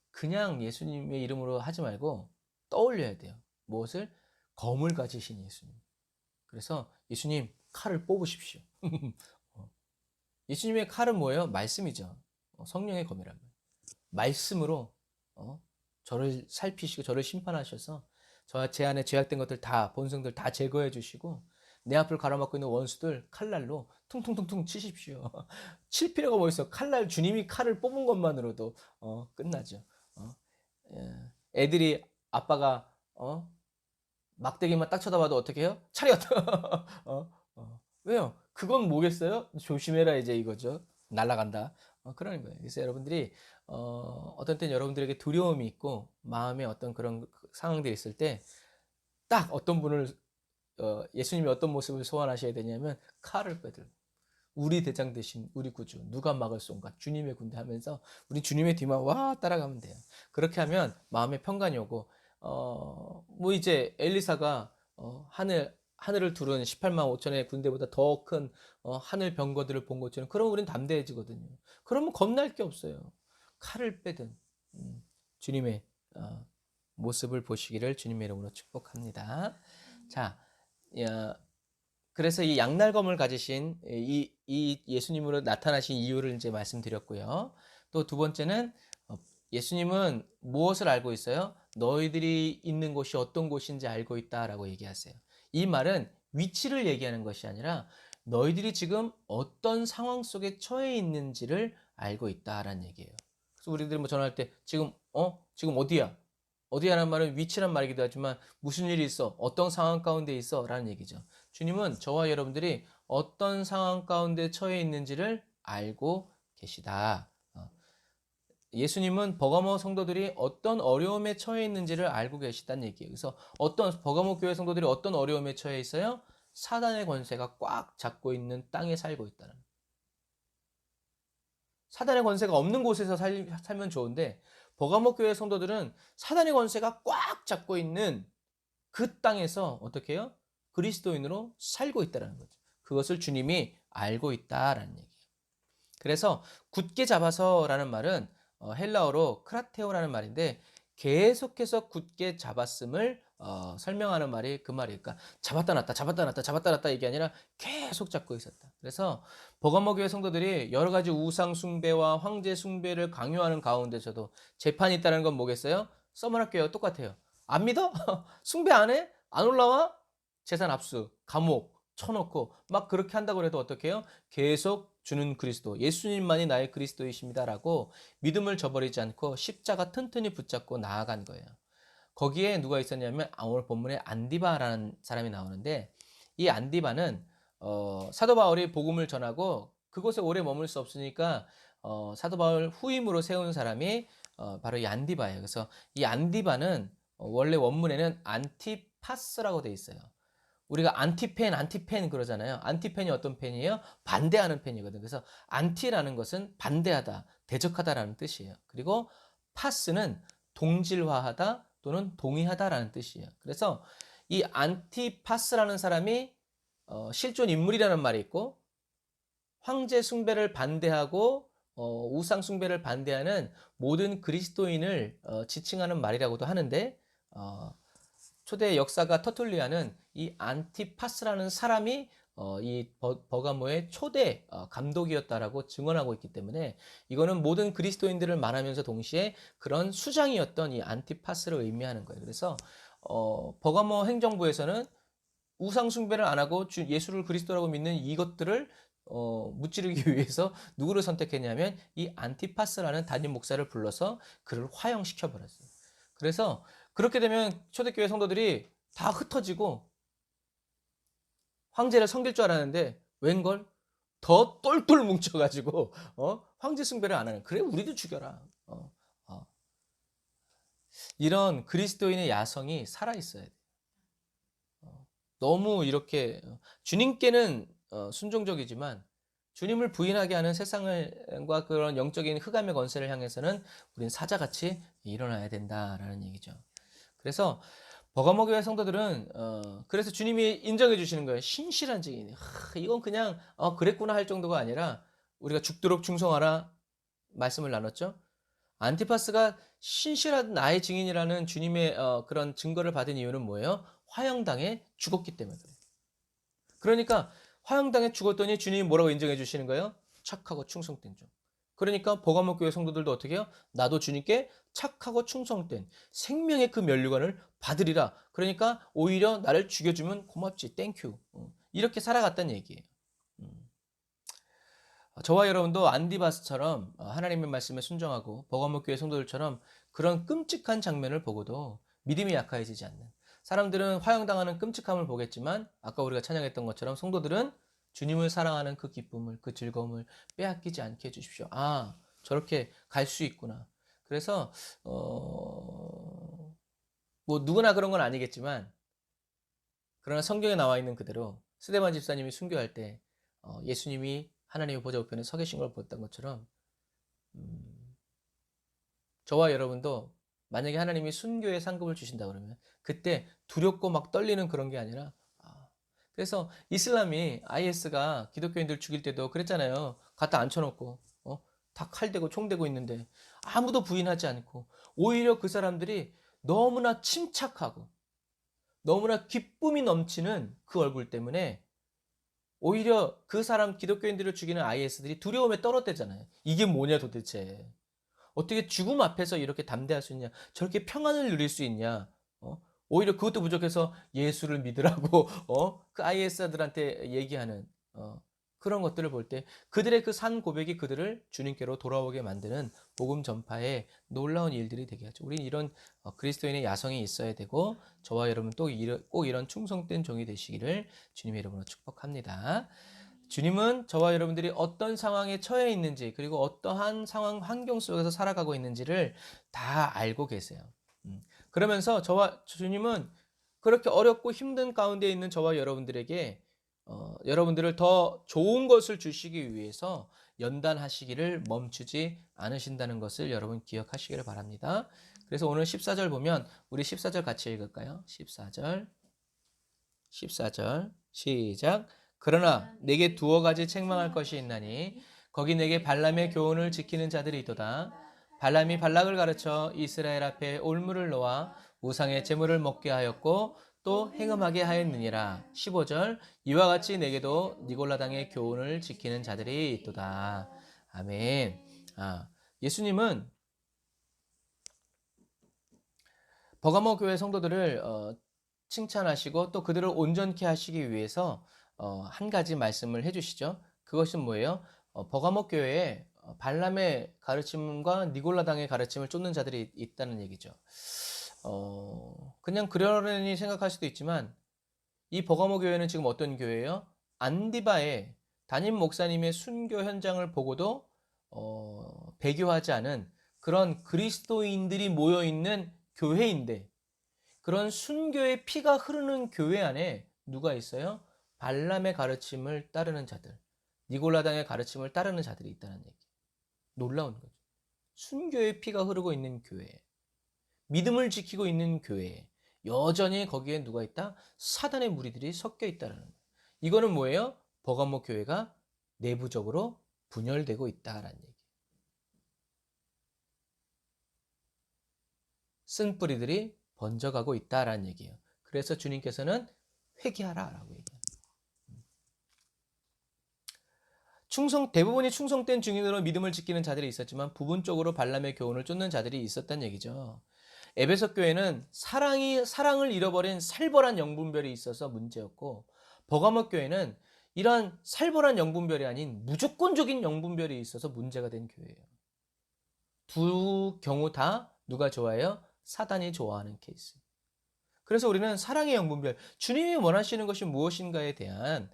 S1: 그냥 예수님의 이름으로 하지 말고 떠올려야 돼요. 무엇을? 검을 가지신 예수님. 그래서 예수님 칼을 뽑으십시오. 예수님의 칼은 뭐예요? 말씀이죠. 성령의 검이란 말이에요. 말씀으로 저를 살피시고 저를 심판하셔서 제 안에 죄악된 것들 다, 본성들 다 제거해 주시고 내 앞을 가로막고 있는 원수들 칼날로 퉁퉁퉁퉁 치십시오. 칠 필요가 뭐 있어. 칼날, 주님이 칼을 뽑은 것만으로도 끝나죠. 어? 예. 애들이 아빠가 막대기만 딱 쳐다봐도 어떻게 해요? 차렷. 왜요? 그건 뭐겠어요? 조심해라 이제 이거죠. 날아간다. 그러는 거예요. 그래서 여러분들이 어떤 때는 여러분들에게 두려움이 있고 마음에 어떤 그런 상황들이 있을 때 딱 어떤 분을 예수님이 어떤 모습을 소환하셔야 되냐면 칼을 빼들. 우리 대장 대신 우리 구주 누가 막을 쏜가 주님의 군대 하면서 우리 주님의 뒤만 와 따라가면 돼요. 그렇게 하면 마음에 평강이 오고 뭐 이제 엘리사가 하늘을 두른 18만 5천의 군대보다 더 큰 하늘 병거들을 본 것처럼 그럼 우린 담대해지거든요. 그러면 겁날 게 없어요. 칼을 빼든 주님의 모습을 보시기를 주님의 이름으로 축복합니다. 자, 그래서 이 양날검을 가지신 이 예수님으로 나타나신 이유를 이제 말씀드렸고요. 또 두 번째는 예수님은 무엇을 알고 있어요? 너희들이 있는 곳이 어떤 곳인지 알고 있다라고 얘기하세요. 이 말은 위치를 얘기하는 것이 아니라 너희들이 지금 어떤 상황 속에 처해 있는지를 알고 있다라는 얘기예요. 그래서 우리들이 뭐 전화할 때 지금 어디야? 어디야라는 말은 위치란 말이기도 하지만 무슨 일이 있어? 어떤 상황 가운데 있어? 라는 얘기죠. 주님은 저와 여러분들이 어떤 상황 가운데 처해 있는지를 알고 계시다. 예수님은 버가모 성도들이 어떤 어려움에 처해 있는지를 알고 계시다는 얘기예요. 그래서 버가모 교회 성도들이 어떤 어려움에 처해 있어요? 사단의 권세가 꽉 잡고 있는 땅에 살고 있다는. 사단의 권세가 없는 곳에서 살면 좋은데 버가모 교회 성도들은 사단의 권세가 꽉 잡고 있는 그 땅에서 어떻게 해요? 그리스도인으로 살고 있다는 거죠. 그것을 주님이 알고 있다라는 얘기예요. 그래서 굳게 잡아서라는 말은 헬라어로 크라테오라는 말인데 계속해서 굳게 잡았음을 설명하는 말이 그 말이에요. 그러니까 잡았다 놨다 잡았다 놨다 잡았다 놨다 이게 아니라 계속 잡고 있었다. 그래서 버가모 교회 성도들이 여러 가지 우상 숭배와 황제 숭배를 강요하는 가운데서도 재판이 있다는 건 뭐겠어요? 서머학교와 똑같아요. 안 믿어? 숭배 안 해? 안 올라와? 재산 압수, 감옥 쳐놓고 막 그렇게 한다고 해도 어떻게 해요? 계속 주는 그리스도, 예수님만이 나의 그리스도이십니다라고 믿음을 저버리지 않고 십자가 튼튼히 붙잡고 나아간 거예요. 거기에 누가 있었냐면 오늘 본문에 안디바라는 사람이 나오는데 이 안디바는 사도 바울이 복음을 전하고 그곳에 오래 머물 수 없으니까 사도 바울 후임으로 세운 사람이 바로 이 안디바예요. 그래서 이 안디바는 원래 원문에는 안티파스라고 돼 있어요. 우리가 안티펜 그러잖아요. 안티펜이 어떤 펜이에요? 반대하는 펜이거든. 그래서 안티라는 것은 반대하다, 대적하다라는 뜻이에요. 그리고 파스는 동질화하다 또는 동의하다라는 뜻이에요. 그래서 이 안티파스라는 사람이 실존 인물이라는 말이 있고 황제 숭배를 반대하고 우상 숭배를 반대하는 모든 그리스도인을 지칭하는 말이라고도 하는데 초대 역사가 터툴리아는 이 안티파스라는 사람이 이 버가모의 초대 감독이었다라고 증언하고 있기 때문에 이거는 모든 그리스도인들을 말하면서 동시에 그런 수장이었던 이 안티파스를 의미하는 거예요. 그래서 버가모 행정부에서는 우상 숭배를 안 하고 예수를 그리스도라고 믿는 이것들을 무찌르기 위해서 누구를 선택했냐면 이 안티파스라는 담임 목사를 불러서 그를 화형시켜 버렸어요. 그래서 그렇게 되면 초대교회 성도들이 다 흩어지고 황제를 섬길 줄 알았는데 웬걸 더 똘똘 뭉쳐가지고 황제 숭배를 안 하는. 그래 우리도 죽여라. 이런 그리스도인의 야성이 살아 있어야 돼. 너무 이렇게 주님께는 순종적이지만 주님을 부인하게 하는 세상과 그런 영적인 흑암의 권세를 향해서는 우린 사자같이 일어나야 된다라는 얘기죠. 그래서 버가모 교회 성도들은 그래서 주님이 인정해 주시는 거예요. 신실한 증인. 이건 그냥 그랬구나 할 정도가 아니라 우리가 죽도록 충성하라 말씀을 나눴죠. 안티파스가 신실한 나의 증인이라는 주님의 그런 증거를 받은 이유는 뭐예요? 화형당해 죽었기 때문에 그래요. 그러니까 화형당해 죽었더니 주님이 뭐라고 인정해 주시는 거예요? 착하고 충성된 종. 그러니까 버가모 교회 성도들도 어떻게 해요? 나도 주님께 착하고 충성된 생명의 그 면류관을 받으리라. 그러니까 오히려 나를 죽여주면 고맙지. 땡큐. 이렇게 살아갔다는 얘기예요. 음. 저와 여러분도 안디바스처럼 하나님의 말씀에 순종하고 버가모 교회 성도들처럼 그런 끔찍한 장면을 보고도 믿음이 약해지지 않는, 사람들은 화형당하는 끔찍함을 보겠지만 아까 우리가 찬양했던 것처럼 성도들은 주님을 사랑하는 그 기쁨을, 그 즐거움을 빼앗기지 않게 해주십시오. 아, 저렇게 갈 수 있구나. 그래서 뭐 누구나 그런 건 아니겠지만, 그러나 성경에 나와 있는 그대로 스데반 집사님이 순교할 때 예수님이 하나님의 보좌 우편에 서 계신 걸 봤던 것처럼, 저와 여러분도 만약에 하나님이 순교의 상급을 주신다 그러면 그때 두렵고 막 떨리는 그런 게 아니라, 그래서 이슬람이, IS가 기독교인들 죽일 때도 그랬잖아요. 갖다 앉혀놓고 다 칼 대고 총 대고 있는데 아무도 부인하지 않고, 오히려 그 사람들이 너무나 침착하고 너무나 기쁨이 넘치는 그 얼굴 때문에 오히려 그 사람 기독교인들을 죽이는 IS들이 두려움에 떨었대잖아요. 이게 뭐냐 도대체. 어떻게 죽음 앞에서 이렇게 담대할 수 있냐? 저렇게 평안을 누릴 수 있냐? 오히려 그것도 부족해서 예수를 믿으라고 그 IS들한테 얘기하는 그런 것들을 볼 때 그들의 그 산 고백이 그들을 주님께로 돌아오게 만드는 복음 전파의 놀라운 일들이 되게 하죠. 우리는 이런 그리스도인의 야성이 있어야 되고, 저와 여러분 또 꼭 이런 충성된 종이 되시기를 주님의 이름으로 축복합니다. 주님은 저와 여러분들이 어떤 상황에 처해 있는지, 그리고 어떠한 상황 환경 속에서 살아가고 있는지를 다 알고 계세요. 그러면서 주님은 그렇게 어렵고 힘든 가운데 있는 저와 여러분들에게 여러분들을 더 좋은 것을 주시기 위해서 연단하시기를 멈추지 않으신다는 것을 여러분 기억하시기를 바랍니다. 그래서 오늘 14절 보면 우리 14절 같이 읽을까요? 14절 시작. 그러나 내게 두어 가지 책망할 것이 있나니 거기 내게 발람의 교훈을 지키는 자들이 있도다. 발람이 발락을 가르쳐 이스라엘 앞에 올무를 놓아 우상의 제물을 먹게 하였고 또 행음하게 하였느니라. 15절 이와 같이 내게도 니골라당의 교훈을 지키는 자들이 있도다. 아멘. 예수님은 버가모 교회 성도들을 칭찬하시고 또 그들을 온전케 하시기 위해서 한 가지 말씀을 해주시죠. 그것은 뭐예요? 버가모 교회에 발람의 가르침과 니골라당의 가르침을 쫓는 자들이 있다는 얘기죠. 그냥 그러려니 생각할 수도 있지만 이 버가모 교회는 지금 어떤 교회예요? 안디바의 담임 목사님의 순교 현장을 보고도 배교하지 않은 그런 그리스도인들이 모여있는 교회인데, 그런 순교의 피가 흐르는 교회 안에 누가 있어요? 발람의 가르침을 따르는 자들, 니골라당의 가르침을 따르는 자들이 있다는 얘기. 놀라운 거죠. 순교의 피가 흐르고 있는 교회, 믿음을 지키고 있는 교회, 여전히 거기에 누가 있다? 사단의 무리들이 섞여 있다는 거예요. 이거는 뭐예요? 버가모 교회가 내부적으로 분열되고 있다라는 얘기. 쓴뿌리들이 번져가고 있다라는 얘기예요. 그래서 주님께서는 회개하라라고 얘기해요. 대부분이 충성된 증인으로 믿음을 지키는 자들이 있었지만 부분적으로 발람의 교훈을 쫓는 자들이 있었다는 얘기죠. 에베소 교회는 사랑을 잃어버린 살벌한 영분별이 있어서 문제였고, 버가모 교회는 이러한 살벌한 영분별이 아닌 무조건적인 영분별이 있어서 문제가 된 교회예요. 두 경우 다 누가 좋아해요? 사단이 좋아하는 케이스. 그래서 우리는 사랑의 영분별, 주님이 원하시는 것이 무엇인가에 대한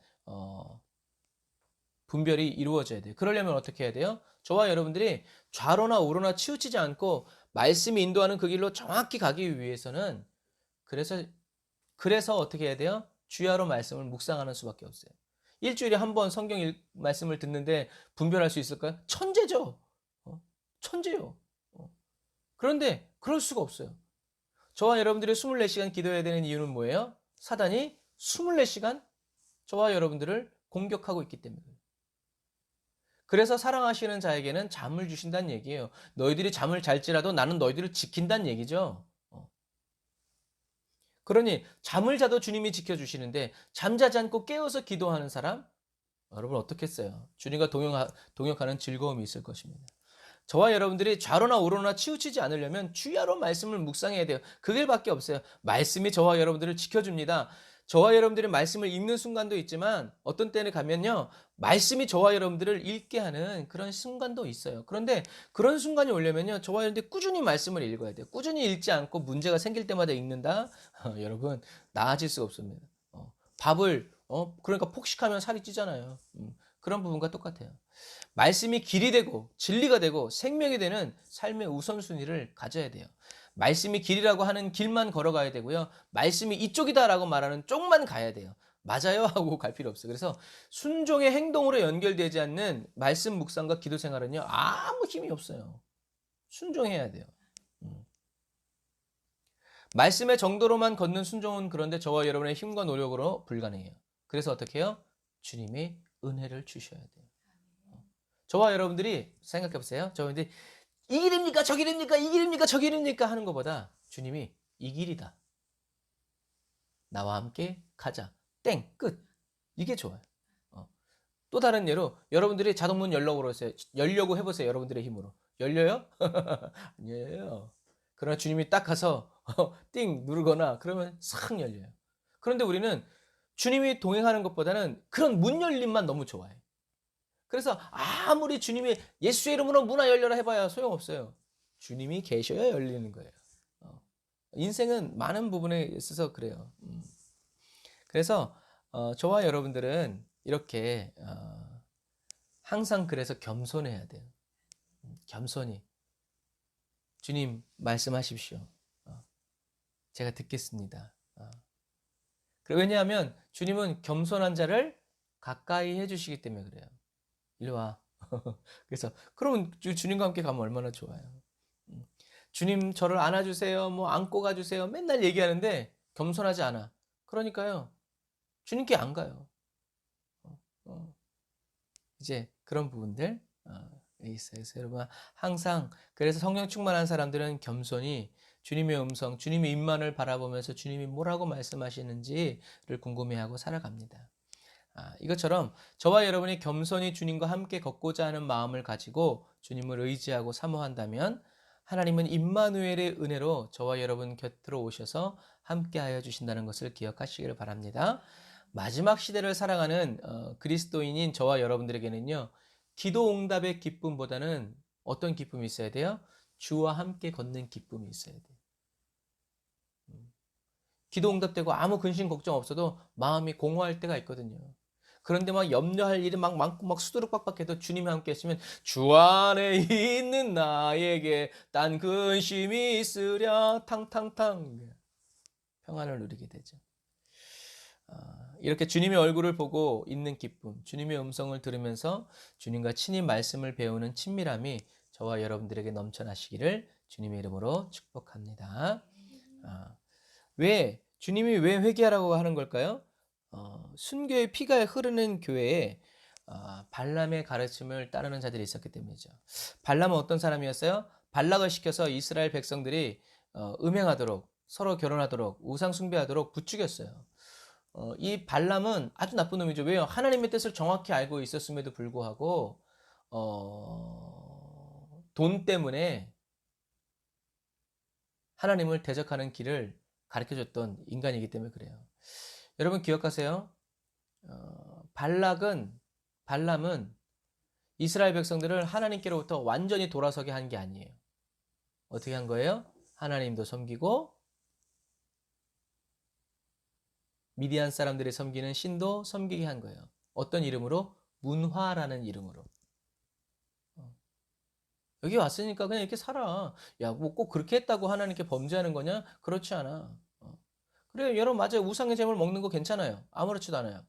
S1: 분별이 이루어져야 돼요. 그러려면 어떻게 해야 돼요? 저와 여러분들이 좌로나 우로나 치우치지 않고 말씀이 인도하는 그 길로 정확히 가기 위해서는, 그래서 어떻게 해야 돼요? 주야로 말씀을 묵상하는 수밖에 없어요. 일주일에 한 번 성경 말씀을 듣는데 분별할 수 있을까요? 천재죠. 천재요. 그런데 그럴 수가 없어요. 저와 여러분들이 24시간 기도해야 되는 이유는 뭐예요? 사단이 24시간 저와 여러분들을 공격하고 있기 때문이에요. 그래서 사랑하시는 자에게는 잠을 주신다는 얘기예요. 너희들이 잠을 잘지라도 나는 너희들을 지킨다는 얘기죠. 그러니 잠을 자도 주님이 지켜주시는데 잠자지 않고 깨어서 기도하는 사람, 여러분 어떻겠어요? 주님과 동역하는 즐거움이 있을 것입니다. 저와 여러분들이 좌로나 우로나 치우치지 않으려면 주야로 말씀을 묵상해야 돼요. 그 길밖에 없어요. 말씀이 저와 여러분들을 지켜줍니다. 저와 여러분들이 말씀을 읽는 순간도 있지만 어떤 때는 가면요. 말씀이 저와 여러분들을 읽게 하는 그런 순간도 있어요. 그런데 그런 순간이 오려면요. 저와 여러분들이 꾸준히 말씀을 읽어야 돼요. 꾸준히 읽지 않고 문제가 생길 때마다 읽는다? 여러분 나아질 수가 없습니다. 밥을 그러니까 폭식하면 살이 찌잖아요. 그런 부분과 똑같아요. 말씀이 길이 되고 진리가 되고 생명이 되는 삶의 우선순위를 가져야 돼요. 말씀이 길이라고 하는 길만 걸어가야 되고요. 말씀이 이쪽이다라고 말하는 쪽만 가야 돼요. 맞아요 하고 갈 필요 없어요. 그래서 순종의 행동으로 연결되지 않는 말씀 묵상과 기도 생활은요. 아무 힘이 없어요. 순종해야 돼요. 음. 말씀의 정도로만 걷는 순종은 그런데 저와 여러분의 힘과 노력으로 불가능해요. 그래서 어떻게 해요? 주님이 은혜를 주셔야 돼요. 저와 여러분들이 생각해 보세요. 저희들이 이 길입니까? 저 길입니까? 이 길입니까? 저 길입니까? 하는 것보다 주님이 이 길이다. 나와 함께 가자. 땡. 끝. 이게 좋아요. 또 다른 예로 여러분들이 자동문 열려고 그러세요. 열려고 해보세요. 여러분들의 힘으로. 열려요? 아니에요. 그러나 주님이 딱 가서 띵 누르거나 그러면 싹 열려요. 그런데 우리는 주님이 동행하는 것보다는 그런 문 열림만 너무 좋아해. 그래서 아무리 주님이 예수의 이름으로 문화 열려라 해봐야 소용없어요. 주님이 계셔야 열리는 거예요. 인생은 많은 부분에 있어서 그래요. 그래서 저와 여러분들은 이렇게 항상 그래서 겸손해야 돼요. 겸손히. 주님 말씀하십시오. 제가 듣겠습니다. 왜냐하면 주님은 겸손한 자를 가까이 해주시기 때문에 그래요. 일로 와. 그래서 그러면 주님과 함께 가면 얼마나 좋아요. 주님 저를 안아주세요. 뭐 안고 가주세요. 맨날 얘기하는데 겸손하지 않아. 그러니까요. 주님께 안 가요. 이제 그런 부분들 있어요. 그래서 여러분 항상 그래서 성령 충만한 사람들은 겸손히 주님의 음성, 주님의 입만을 바라보면서 주님이 뭐라고 말씀하시는지를 궁금해하고 살아갑니다. 이것처럼 저와 여러분이 겸손히 주님과 함께 걷고자 하는 마음을 가지고 주님을 의지하고 사모한다면 하나님은 임마누엘의 은혜로 저와 여러분 곁으로 오셔서 함께하여 주신다는 것을 기억하시기를 바랍니다. 마지막 시대를 살아가는 그리스도인인 저와 여러분들에게는요. 기도 응답의 기쁨보다는 어떤 기쁨이 있어야 돼요? 주와 함께 걷는 기쁨이 있어야 돼요. 기도 응답되고 아무 근심 걱정 없어도 마음이 공허할 때가 있거든요. 그런데 막 염려할 일이 막 많고 막 수두룩박박해도 주님이 함께 했으면 주 안에 있는 나에게 딴 근심이 있으랴 탕탕탕 평안을 누리게 되죠. 이렇게 주님의 얼굴을 보고 있는 기쁨, 주님의 음성을 들으면서 주님과 친히 말씀을 배우는 친밀함이 저와 여러분들에게 넘쳐나시기를 주님의 이름으로 축복합니다. 주님이 왜 회개하라고 하는 걸까요? 순교의 피가 흐르는 교회에 발람의 가르침을 따르는 자들이 있었기 때문이죠. 발람은 어떤 사람이었어요? 발락을 시켜서 이스라엘 백성들이 음행하도록 서로 결혼하도록 우상 숭배하도록 부추겼어요. 이 발람은 아주 나쁜 놈이죠. 왜요? 하나님의 뜻을 정확히 알고 있었음에도 불구하고 돈 때문에 하나님을 대적하는 길을 가르쳐줬던 인간이기 때문에 그래요. 여러분 기억하세요. 발람은 이스라엘 백성들을 하나님께로부터 완전히 돌아서게 한 게 아니에요. 어떻게 한 거예요? 하나님도 섬기고 미디안 사람들이 섬기는 신도 섬기게 한 거예요. 어떤 이름으로? 문화라는 이름으로. 여기 왔으니까 그냥 이렇게 살아. 야, 뭐 꼭 그렇게 했다고 하나님께 범죄하는 거냐? 그렇지 않아. 그래, 여러분 맞아요. 우상의 재물 먹는 거 괜찮아요. 아무렇지도 않아요.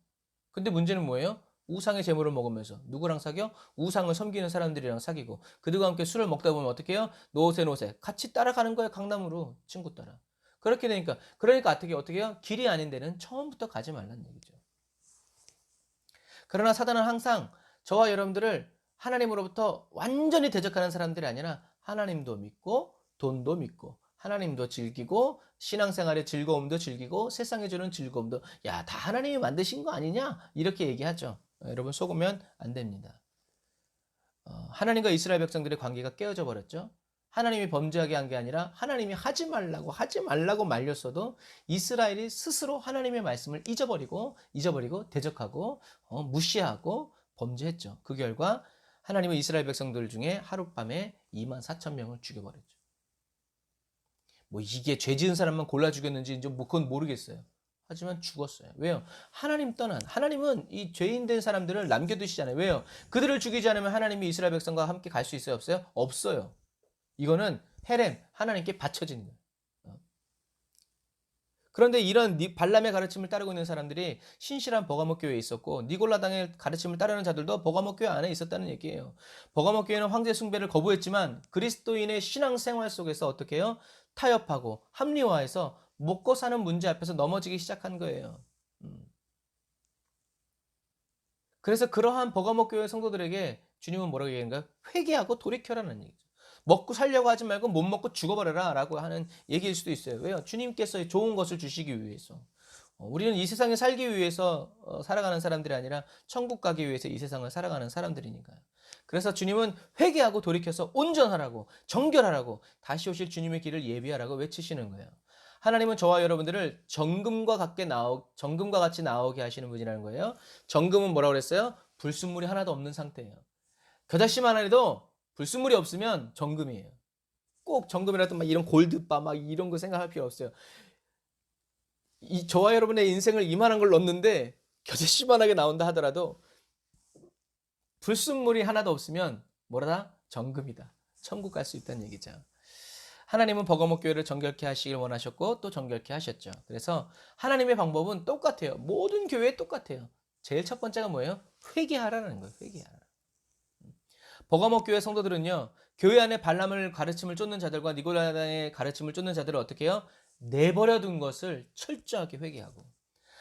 S1: 근데 문제는 뭐예요? 우상의 재물을 먹으면서 누구랑 사겨? 우상을 섬기는 사람들이랑 사귀고 그들과 함께 술을 먹다 보면 어떻게 해요? 노세 같이 따라가는 거예요. 강남으로 친구 따라. 그렇게 되니까 그러니까 어떻게 해요? 길이 아닌 데는 처음부터 가지 말라는 얘기죠. 그러나 사단은 항상 저와 여러분들을 하나님으로부터 완전히 대적하는 사람들이 아니라 하나님도 믿고 돈도 믿고 하나님도 즐기고 신앙생활의 즐거움도 즐기고 세상에 주는 즐거움도 야, 다 하나님이 만드신 거 아니냐? 이렇게 얘기하죠. 여러분 속으면 안 됩니다. 하나님과 이스라엘 백성들의 관계가 깨어져 버렸죠. 하나님이 범죄하게 한 게 아니라 하나님이 하지 말라고 말렸어도 이스라엘이 스스로 하나님의 말씀을 잊어버리고 대적하고 무시하고 범죄했죠. 그 결과 하나님은 이스라엘 백성들 중에 하룻밤에 24,000명을 죽여버렸죠. 뭐 이게 죄 지은 사람만 골라 죽였는지 이제 뭐 그건 모르겠어요. 하지만 죽었어요. 왜요? 하나님은 이 죄인 된 사람들을 남겨두시잖아요. 왜요? 그들을 죽이지 않으면 하나님이 이스라엘 백성과 함께 갈 수 있어요? 없어요? 없어요. 이거는 헤렘, 하나님께 바쳐진 거예요. 그런데 이런 발람의 가르침을 따르고 있는 사람들이 신실한 버가모 교회에 있었고 니골라당의 가르침을 따르는 자들도 버가모 교회 안에 있었다는 얘기예요. 버가모 교회는 황제 숭배를 거부했지만 그리스도인의 신앙생활 속에서 어떻게 해요? 타협하고 합리화해서 먹고 사는 문제 앞에서 넘어지기 시작한 거예요. 그래서 그러한 버가모 교회 성도들에게 주님은 뭐라고 얘기하는가? 회개하고 돌이켜라는 얘기죠. 먹고 살려고 하지 말고 못 먹고 죽어버려라 라고 하는 얘기일 수도 있어요. 왜요? 주님께서 좋은 것을 주시기 위해서. 우리는 이 세상에 살기 위해서 살아가는 사람들이 아니라 천국 가기 위해서 이 세상을 살아가는 사람들이니까요. 그래서 주님은 회개하고 돌이켜서 온전하라고, 정결하라고, 다시 오실 주님의 길을 예비하라고 외치시는 거예요. 하나님은 저와 여러분들을 정금과 같이 나오게 하시는 분이라는 거예요. 정금은 뭐라고 그랬어요? 불순물이 하나도 없는 상태예요. 겨자씨만 해도 불순물이 없으면 정금이에요. 꼭 정금이라도 막 이런 골드바 막 이런 거 생각할 필요 없어요. 저와 여러분의 인생을 이만한 걸 넣는데 겨자씨만하게 나온다 하더라도 불순물이 하나도 없으면 뭐라다? 정금이다. 천국 갈 수 있다는 얘기죠. 하나님은 버가모 교회를 정결케 하시길 원하셨고 또 정결케 하셨죠. 그래서 하나님의 방법은 똑같아요. 모든 교회에 똑같아요. 제일 첫 번째가 뭐예요? 회개하라는 거예요. 회개하라. 버가모 교회 성도들은요. 교회 안에 발람을 가르침을 쫓는 자들과 니고라당의 가르침을 쫓는 자들을 어떻게 해요? 내버려 둔 것을 철저하게 회개하고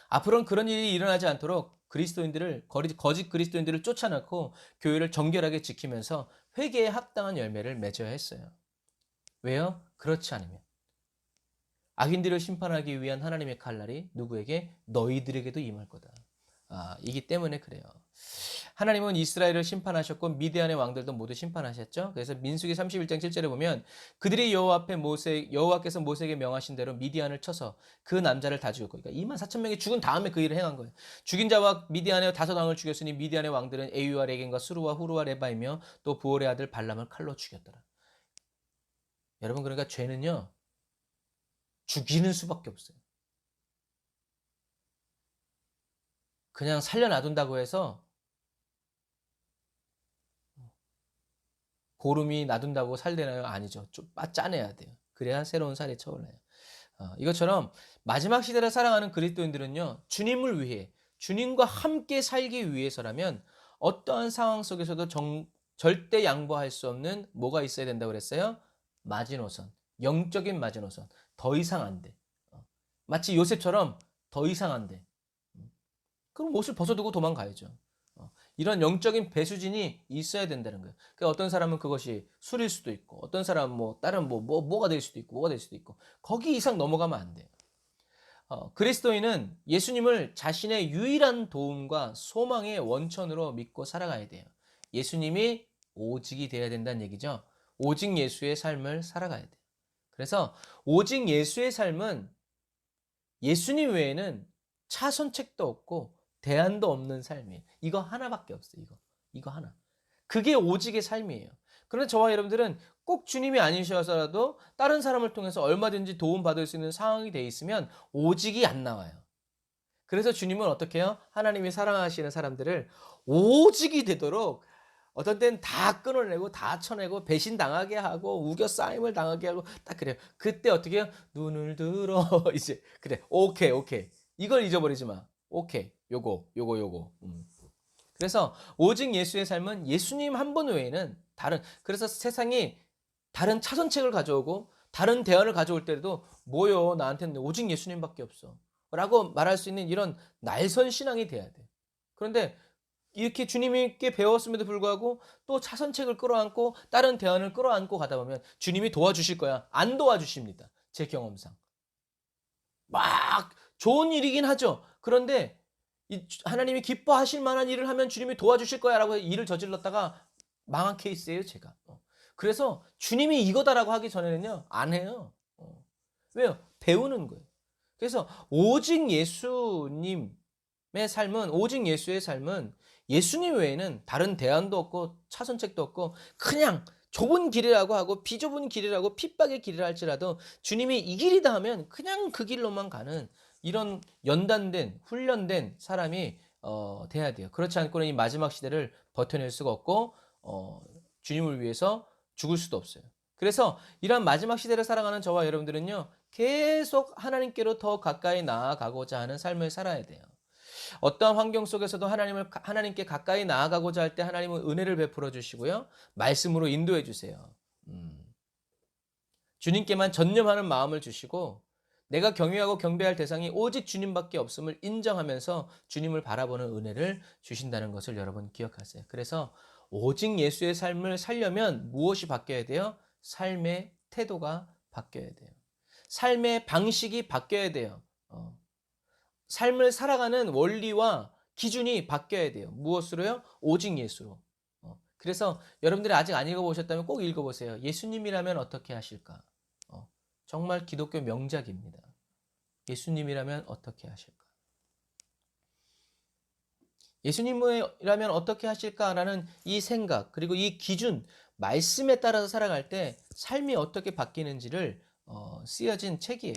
S1: 앞으로는 그런 일이 일어나지 않도록 거짓 그리스도인들을 쫓아놓고 교회를 정결하게 지키면서 회개에 합당한 열매를 맺어야 했어요. 왜요? 그렇지 않으면 악인들을 심판하기 위한 하나님의 칼날이 누구에게? 너희들에게도 임할 거다. 이기 때문에 그래요. 하나님은 이스라엘을 심판하셨고 미디안의 왕들도 모두 심판하셨죠. 그래서 민수기 31장 7절에 보면 그들이 여호와께서 모세에게 명하신 대로 미디안을 쳐서 그 남자를 다 죽였고, 그러니까 24,000명이 죽은 다음에 그 일을 행한 거예요. 죽인 자와 미디안의 5왕을 죽였으니 미디안의 왕들은 에위와 레겐과 수루와 후루와 레바이며 또 부올의 아들 발람을 칼로 죽였더라. 여러분, 그러니까 죄는요 죽이는 수밖에 없어요. 그냥 살려놔둔다고 해서 고름이 놔둔다고 살되나요? 아니죠. 좀 짜내야 돼요. 그래야 새로운 살이 차올라요. 이것처럼 마지막 시대를 살아가는 그리스도인들은요. 주님을 위해, 주님과 함께 살기 위해서라면 어떠한 상황 속에서도 절대 양보할 수 없는 뭐가 있어야 된다고 그랬어요? 마지노선, 영적인 마지노선. 더 이상 안 돼. 마치 요셉처럼 더 이상 안 돼. 그럼 옷을 벗어두고 도망가야죠. 이런 영적인 배수진이 있어야 된다는 거예요. 그러니까 어떤 사람은 그것이 술일 수도 있고, 어떤 사람은 다른 뭐가 될 수도 있고, 거기 이상 넘어가면 안 돼요. 그리스도인은 예수님을 자신의 유일한 도움과 소망의 원천으로 믿고 살아가야 돼요. 예수님이 오직이 돼야 된다는 얘기죠. 오직 예수의 삶을 살아가야 돼요. 그래서 오직 예수의 삶은 예수님 외에는 차선책도 없고 대안도 없는 삶이에요. 이거 하나밖에 없어요. 이거 하나. 그게 오직의 삶이에요. 그런데 저와 여러분들은 꼭 주님이 아니셔서라도 다른 사람을 통해서 얼마든지 도움받을 수 있는 상황이 돼 있으면 오직이 안 나와요. 그래서 주님은 어떻게 해요? 하나님이 사랑하시는 사람들을 오직이 되도록 어떤 때는 다 끊어내고 다 쳐내고 배신당하게 하고 우겨싸임을 당하게 하고 딱 그래요. 그때 어떻게 해요? 눈을 들어 이제 그래 오케이 이걸 잊어버리지 마. 오케이 요거. 그래서 오직 예수의 삶은 예수님 한 분 외에는 그래서 세상이 다른 차선책을 가져오고 다른 대안을 가져올 때도 뭐요 나한테는 오직 예수님밖에 없어 라고 말할 수 있는 이런 날선 신앙이 돼야 돼. 그런데 이렇게 주님께 배웠음에도 불구하고 또 차선책을 끌어안고 다른 대안을 끌어안고 가다 보면 주님이 도와주실 거야. 안 도와주십니다. 제 경험상. 막 좋은 일이긴 하죠. 그런데 하나님이 기뻐하실 만한 일을 하면 주님이 도와주실 거야라고 일을 저질렀다가 망한 케이스예요, 제가. 그래서 주님이 이거다라고 하기 전에는요, 안 해요. 왜요? 배우는 거예요. 그래서 오직 예수의 삶은 예수님 외에는 다른 대안도 없고 차선책도 없고 그냥 좁은 길이라고 하고 비좁은 길이라고 핍박의 길이라 할지라도 주님이 이 길이다 하면 그냥 그 길로만 가는 이런 연단된 훈련된 사람이 돼야 돼요. 그렇지 않고는 이 마지막 시대를 버텨낼 수가 없고 주님을 위해서 죽을 수도 없어요. 그래서 이런 마지막 시대를 살아가는 저와 여러분들은요, 계속 하나님께로 더 가까이 나아가고자 하는 삶을 살아야 돼요. 어떠한 환경 속에서도 하나님께 가까이 나아가고자 할 때 하나님은 은혜를 베풀어 주시고요, 말씀으로 인도해 주세요. 주님께만 전념하는 마음을 주시고 내가 경외하고 경배할 대상이 오직 주님밖에 없음을 인정하면서 주님을 바라보는 은혜를 주신다는 것을 여러분 기억하세요. 그래서 오직 예수의 삶을 살려면 무엇이 바뀌어야 돼요? 삶의 태도가 바뀌어야 돼요. 삶의 방식이 바뀌어야 돼요. 삶을 살아가는 원리와 기준이 바뀌어야 돼요. 무엇으로요? 오직 예수로. 그래서 여러분들이 아직 안 읽어보셨다면 꼭 읽어보세요. 예수님이라면 어떻게 하실까? 정말 기독교 명작입니다. 예수님이라면 어떻게 하실까? 예수님이라면 어떻게 하실까라는 이 생각, 그리고 이 기준, 말씀에 따라서 살아갈 때 삶이 어떻게 바뀌는지를 쓰여진 책이에요.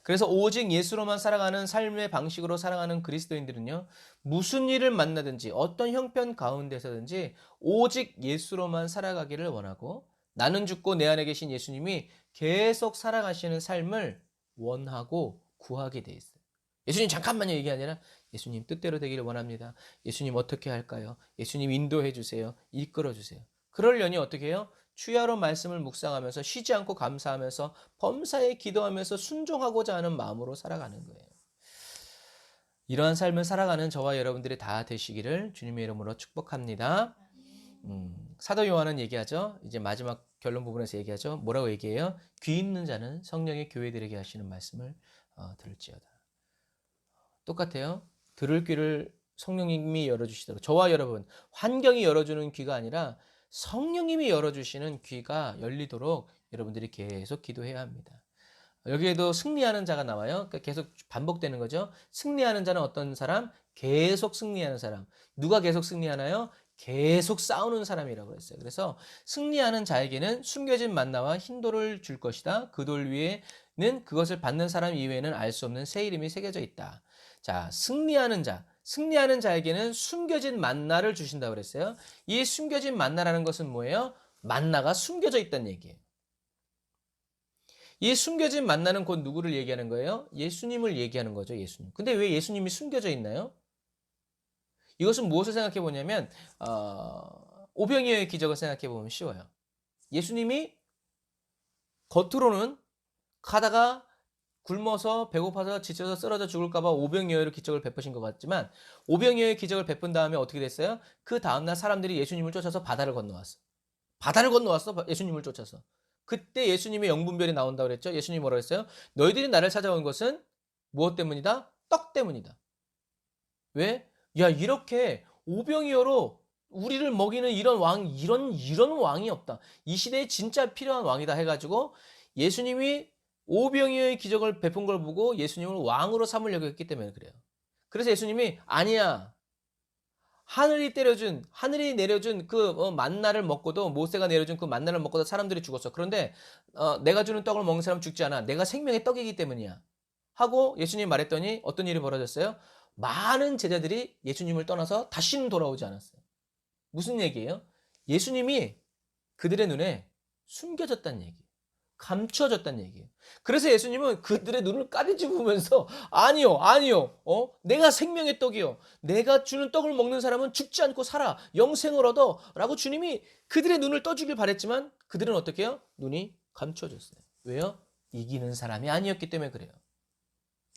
S1: 그래서 오직 예수로만 살아가는 삶의 방식으로 살아가는 그리스도인들은요, 무슨 일을 만나든지 어떤 형편 가운데서든지 오직 예수로만 살아가기를 원하고, 나는 죽고 내 안에 계신 예수님이 계속 살아가시는 삶을 원하고 구하게 돼 있어요. 예수님 잠깐만요, 이게 아니라 예수님 뜻대로 되기를 원합니다. 예수님 어떻게 할까요? 예수님 인도해 주세요. 이끌어 주세요. 그러려니 어떻게 해요? 주야로 말씀을 묵상하면서 쉬지 않고 감사하면서 범사에 기도하면서 순종하고자 하는 마음으로 살아가는 거예요. 이러한 삶을 살아가는 저와 여러분들이 다 되시기를 주님의 이름으로 축복합니다. 사도 요한은 얘기하죠. 이제 마지막 결론 부분에서 얘기하죠. 뭐라고 얘기해요? 귀 있는 자는 성령의 교회들에게 하시는 말씀을 들을지어다. 똑같아요. 들을 귀를 성령님이 열어주시도록, 저와 여러분, 환경이 열어주는 귀가 아니라 성령님이 열어주시는 귀가 열리도록 여러분들이 계속 기도해야 합니다. 여기에도 승리하는 자가 나와요. 그러니까 계속 반복되는 거죠. 승리하는 자는 어떤 사람? 계속 승리하는 사람. 누가 계속 승리하나요? 계속 싸우는 사람이라고 했어요. 그래서 승리하는 자에게는 숨겨진 만나와 흰 돌을 줄 것이다. 그 돌 위에는 그것을 받는 사람 이외에는 알 수 없는 새 이름이 새겨져 있다. 자, 승리하는 자에게는 숨겨진 만나를 주신다고 그랬어요. 이 숨겨진 만나라는 것은 뭐예요? 만나가 숨겨져 있다는 얘기예요. 이 숨겨진 만나는 곧 누구를 얘기하는 거예요? 예수님을 얘기하는 거죠, 예수님. 근데 왜 예수님이 숨겨져 있나요? 이것은 무엇을 생각해 보냐면, 오병이어의 기적을 생각해 보면 쉬워요. 예수님이 겉으로는 가다가 굶어서 배고파서 지쳐서 쓰러져 죽을까봐 오병이어의 기적을 베푸신 것 같지만, 오병이어의 기적을 베푼 다음에 어떻게 됐어요? 그 다음날 사람들이 예수님을 쫓아서 바다를 건너왔어. 바다를 건너왔어, 예수님을 쫓아서. 그때 예수님의 영분별이 나온다고 그랬죠. 예수님이 뭐라고 했어요? 너희들이 나를 찾아온 것은 무엇 때문이다? 떡 때문이다. 왜? 야, 이렇게 오병이어로 우리를 먹이는 이런 왕이 없다. 이 시대에 진짜 필요한 왕이다 해가지고 예수님이 오병이어의 기적을 베푼 걸 보고 예수님을 왕으로 삼으려고 했기 때문에 그래요. 그래서 예수님이 아니야. 하늘이 내려준 그 만나를 먹고도, 모세가 내려준 그 만나를 먹고도 사람들이 죽었어. 그런데 내가 주는 떡을 먹는 사람은 죽지 않아. 내가 생명의 떡이기 때문이야. 하고 예수님이 말했더니 어떤 일이 벌어졌어요? 많은 제자들이 예수님을 떠나서 다시는 돌아오지 않았어요. 무슨 얘기예요? 예수님이 그들의 눈에 숨겨졌다는 얘기예요. 감추어졌다는 얘기예요. 그래서 예수님은 그들의 눈을 까디집으면서 아니요, 내가 생명의 떡이요. 내가 주는 떡을 먹는 사람은 죽지 않고 살아. 영생을 얻어. 라고 주님이 그들의 눈을 떠주길 바랬지만 그들은 어떻게 해요? 눈이 감추어졌어요. 왜요? 이기는 사람이 아니었기 때문에 그래요.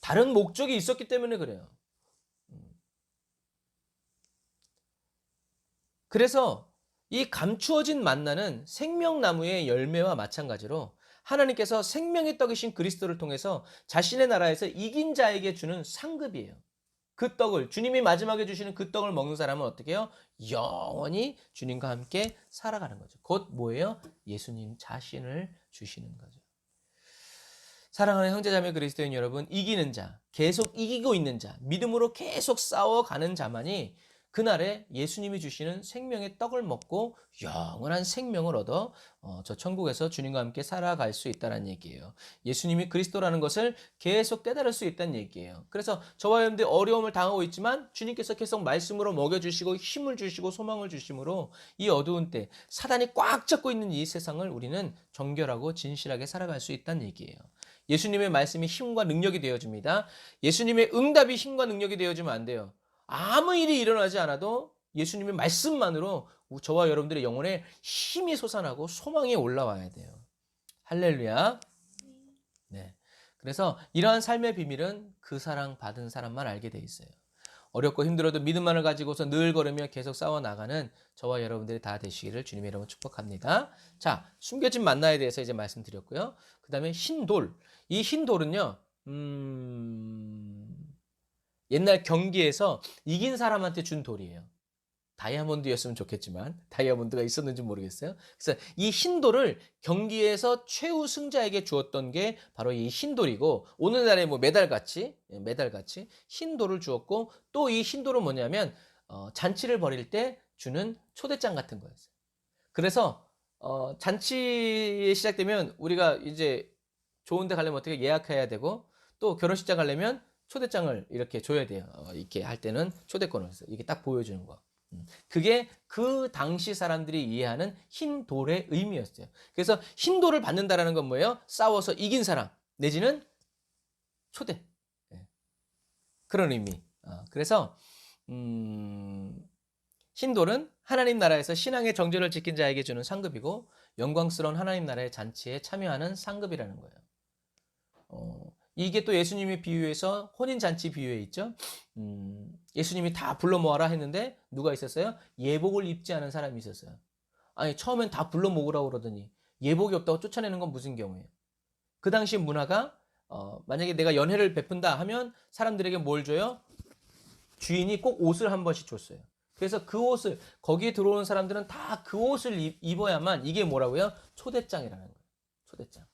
S1: 다른 목적이 있었기 때문에 그래요. 그래서 이 감추어진 만나는 생명나무의 열매와 마찬가지로 하나님께서 생명의 떡이신 그리스도를 통해서 자신의 나라에서 이긴 자에게 주는 상급이에요. 그 떡을, 주님이 마지막에 주시는 그 떡을 먹는 사람은 어떻게 해요? 영원히 주님과 함께 살아가는 거죠. 곧 뭐예요? 예수님 자신을 주시는 거죠. 사랑하는 형제자매 그리스도인 여러분, 이기는 자, 계속 이기고 있는 자, 믿음으로 계속 싸워가는 자만이 그날에 예수님이 주시는 생명의 떡을 먹고 영원한 생명을 얻어 저 천국에서 주님과 함께 살아갈 수 있다는 얘기예요. 예수님이 그리스도라는 것을 계속 깨달을 수 있다는 얘기예요. 그래서 저와 여러분들 어려움을 당하고 있지만 주님께서 계속 말씀으로 먹여주시고 힘을 주시고 소망을 주심으로 이 어두운 때 사단이 꽉 잡고 있는 이 세상을 우리는 정결하고 진실하게 살아갈 수 있다는 얘기예요. 예수님의 말씀이 힘과 능력이 되어줍니다. 예수님의 응답이 힘과 능력이 되어주면 안 돼요. 아무 일이 일어나지 않아도 예수님의 말씀만으로 저와 여러분들의 영혼에 힘이 솟아나고 소망이 올라와야 돼요. 할렐루야. 네. 그래서 이러한 삶의 비밀은 그 사랑 받은 사람만 알게 돼 있어요. 어렵고 힘들어도 믿음만을 가지고서 늘 걸으며 계속 싸워나가는 저와 여러분들이 다 되시기를 주님의 이름으로 축복합니다. 자, 숨겨진 만나에 대해서 이제 말씀드렸고요. 그 다음에 흰돌. 이 흰돌은요, 옛날 경기에서 이긴 사람한테 준 돌이에요. 다이아몬드였으면 좋겠지만 다이아몬드가 있었는지 모르겠어요. 그래서 이 흰돌을 경기에서 최우승자에게 주었던 게 바로 이 흰돌이고, 오늘날의 뭐 메달같이 흰돌을 주었고, 또 이 흰돌은 뭐냐면 잔치를 벌일 때 주는 초대장 같은 거였어요. 그래서 잔치에 시작되면 우리가 이제 좋은 데 가려면 어떻게 예약해야 되고, 또 결혼식장 가려면 초대장을 이렇게 줘야 돼요. 이렇게 할 때는 초대권을 해서 이게 딱 보여주는 거. 그게 그 당시 사람들이 이해하는 흰 돌의 의미였어요. 그래서 흰 돌을 받는다라는 건 뭐예요? 싸워서 이긴 사람 내지는 초대. 그런 의미. 그래서 흰 돌은 하나님 나라에서 신앙의 정절을 지킨 자에게 주는 상급이고, 영광스러운 하나님 나라의 잔치에 참여하는 상급이라는 거예요. 이게 또 예수님의 비유에서 혼인잔치 비유에 있죠. 예수님이 다 불러 모아라 했는데 누가 있었어요? 예복을 입지 않은 사람이 있었어요. 아니, 처음엔 다 불러 모으라고 그러더니 예복이 없다고 쫓아내는 건 무슨 경우예요? 그 당시 문화가 만약에 내가 연회를 베푼다 하면 사람들에게 뭘 줘요? 주인이 꼭 옷을 한 번씩 줬어요. 그래서 그 옷을, 거기에 들어오는 사람들은 다 그 옷을 입어야만, 이게 뭐라고요? 초대장이라는 거예요. 초대장.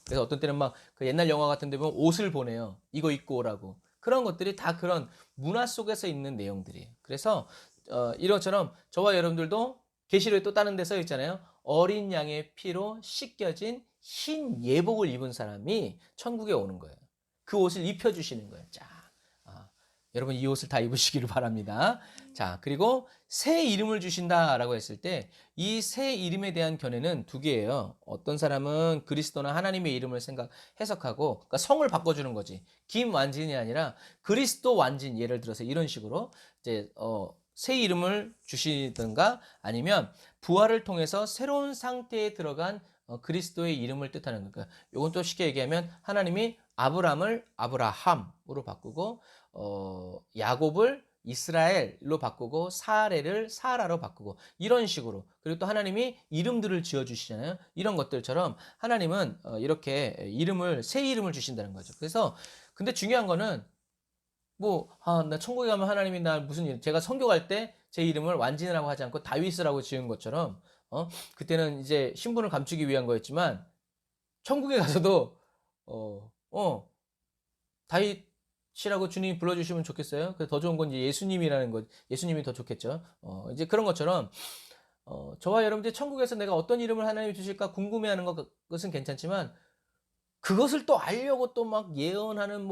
S1: 그래서 어떤 때는 막 그 옛날 영화 같은 데 보면 옷을 보내요. 이거 입고 오라고. 그런 것들이 다 그런 문화 속에서 있는 내용들이에요. 그래서 이런처럼 저와 여러분들도 계시록에 또 다른 데 써 있잖아요. 어린 양의 피로 씻겨진 흰 예복을 입은 사람이 천국에 오는 거예요. 그 옷을 입혀주시는 거예요. 자, 여러분 이 옷을 다 입으시기를 바랍니다. 자, 그리고 새 이름을 주신다라고 했을 때 이 새 이름에 대한 견해는 두 개예요. 어떤 사람은 그리스도나 하나님의 이름을 해석하고, 그러니까 성을 바꿔주는 거지. 김완진이 아니라 그리스도 완진, 예를 들어서 이런 식으로 이제 새 이름을 주시든가, 아니면 부활을 통해서 새로운 상태에 들어간 그리스도의 이름을 뜻하는 거니까, 이건 또 쉽게 얘기하면 하나님이 아브람을 아브라함으로 바꾸고, 야곱을 이스라엘로 바꾸고, 사레를 사라로 바꾸고, 이런 식으로. 그리고 또 하나님이 이름들을 지어주시잖아요. 이런 것들처럼 하나님은 이렇게 새 이름을 주신다는 거죠. 그래서 근데 중요한 거는 나 천국에 가면 하나님이 나 무슨 일, 제가 선교갈 때 제 이름을 완진이라고 하지 않고 다윗이라고 지은 것처럼, 그때는 이제 신분을 감추기 위한 거였지만, 천국에 가서도 다윗이라고 주님이 불러주시면 좋겠어요. 더 좋은 건 이제 예수님이라는 것, 예수님이 더 좋겠죠. 이제 그런 것처럼 저와 여러분들 천국에서 내가 어떤 이름을 하나님이 주실까 궁금해하는 것은 괜찮지만, 그것을 또 알려고 또 막 예언하는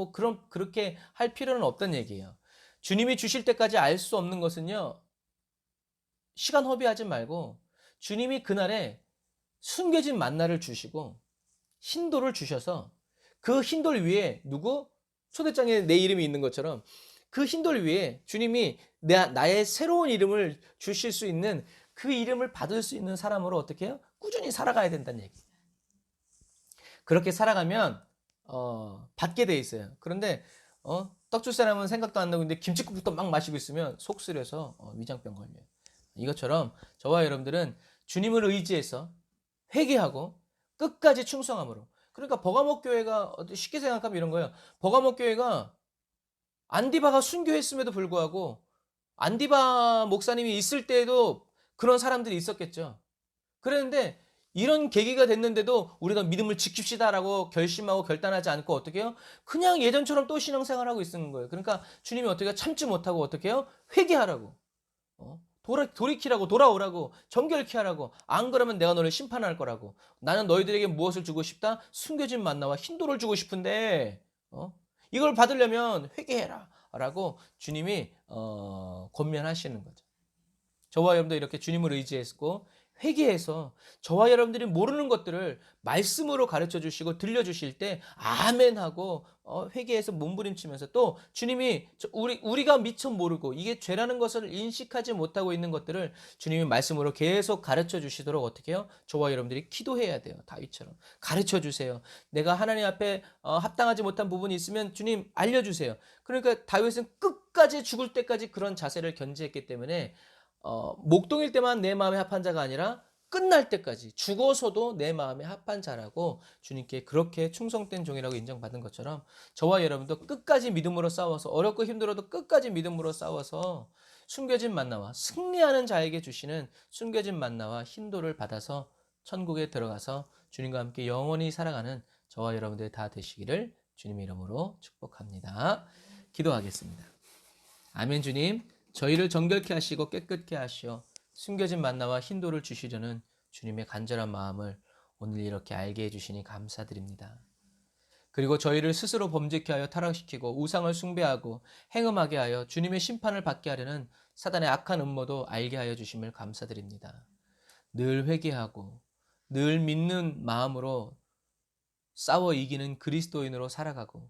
S1: 그렇게 할 필요는 없다는 얘기예요. 주님이 주실 때까지 알 수 없는 것은요, 시간 허비하지 말고 주님이 그날에 숨겨진 만나를 주시고 흰돌을 주셔서, 그 흰돌 위에 초대장에 내 이름이 있는 것처럼 그 흰돌 위에 주님이 나의 새로운 이름을 주실 수 있는, 그 이름을 받을 수 있는 사람으로 어떻게 해요? 꾸준히 살아가야 된다는 얘기예요. 그렇게 살아가면 받게 돼 있어요. 그런데 떡 줄 사람은 생각도 안 나고, 근데 김치국부터 막 마시고 있으면 속 쓰려서 위장병 걸려요. 이것처럼 저와 여러분들은 주님을 의지해서 회개하고 끝까지 충성함으로. 그러니까 버가모 교회가 쉽게 생각하면 이런 거예요. 버가모 교회가 안디바가 순교했음에도 불구하고 안디바 목사님이 있을 때에도 그런 사람들이 있었겠죠. 그랬는데 이런 계기가 됐는데도 우리가 믿음을 지킵시다라고 결심하고 결단하지 않고 어떻게 해요? 그냥 예전처럼 또 신앙생활하고 있는 거예요. 그러니까 주님이 어떻게 해요? 참지 못하고 어떻게 해요? 회개하라고. 돌이키라고, 돌아오라고, 정결케 하라고. 안 그러면 내가 너를 심판할 거라고. 나는 너희들에게 무엇을 주고 싶다? 숨겨진 만나와 흰돌을 주고 싶은데 이걸 받으려면 회개해라 라고 주님이 권면하시는 거죠. 저와 여러분도 이렇게 주님을 의지했고 회개해서 저와 여러분들이 모르는 것들을 말씀으로 가르쳐 주시고 들려주실 때 아멘하고 회개해서 몸부림치면서 또 주님이 우리가 미처 모르고 이게 죄라는 것을 인식하지 못하고 있는 것들을 주님이 말씀으로 계속 가르쳐 주시도록 어떻게 해요? 저와 여러분들이 기도해야 돼요. 다윗처럼 가르쳐 주세요. 내가 하나님 앞에 합당하지 못한 부분이 있으면 주님 알려주세요. 그러니까 다윗은 끝까지 죽을 때까지 그런 자세를 견지했기 때문에 목동일 때만 내 마음에 합한 자가 아니라 끝날 때까지 죽어서도 내 마음에 합한 자라고 주님께 그렇게 충성된 종이라고 인정받은 것처럼 저와 여러분도 끝까지 믿음으로 싸워서 어렵고 힘들어도 끝까지 믿음으로 싸워서 숨겨진 만나와 승리하는 자에게 주시는 숨겨진 만나와 흰돌을 받아서 천국에 들어가서 주님과 함께 영원히 살아가는 저와 여러분들 다 되시기를 주님의 이름으로 축복합니다. 기도하겠습니다. 아멘. 주님, 저희를 정결케 하시고 깨끗게 하시어 숨겨진 만나와 흰돌을 주시려는 주님의 간절한 마음을 오늘 이렇게 알게 해주시니 감사드립니다. 그리고 저희를 스스로 범죄케 하여 타락시키고 우상을 숭배하고 행음하게 하여 주님의 심판을 받게 하려는 사단의 악한 음모도 알게 하여 주심을 감사드립니다. 늘 회개하고 늘 믿는 마음으로 싸워 이기는 그리스도인으로 살아가고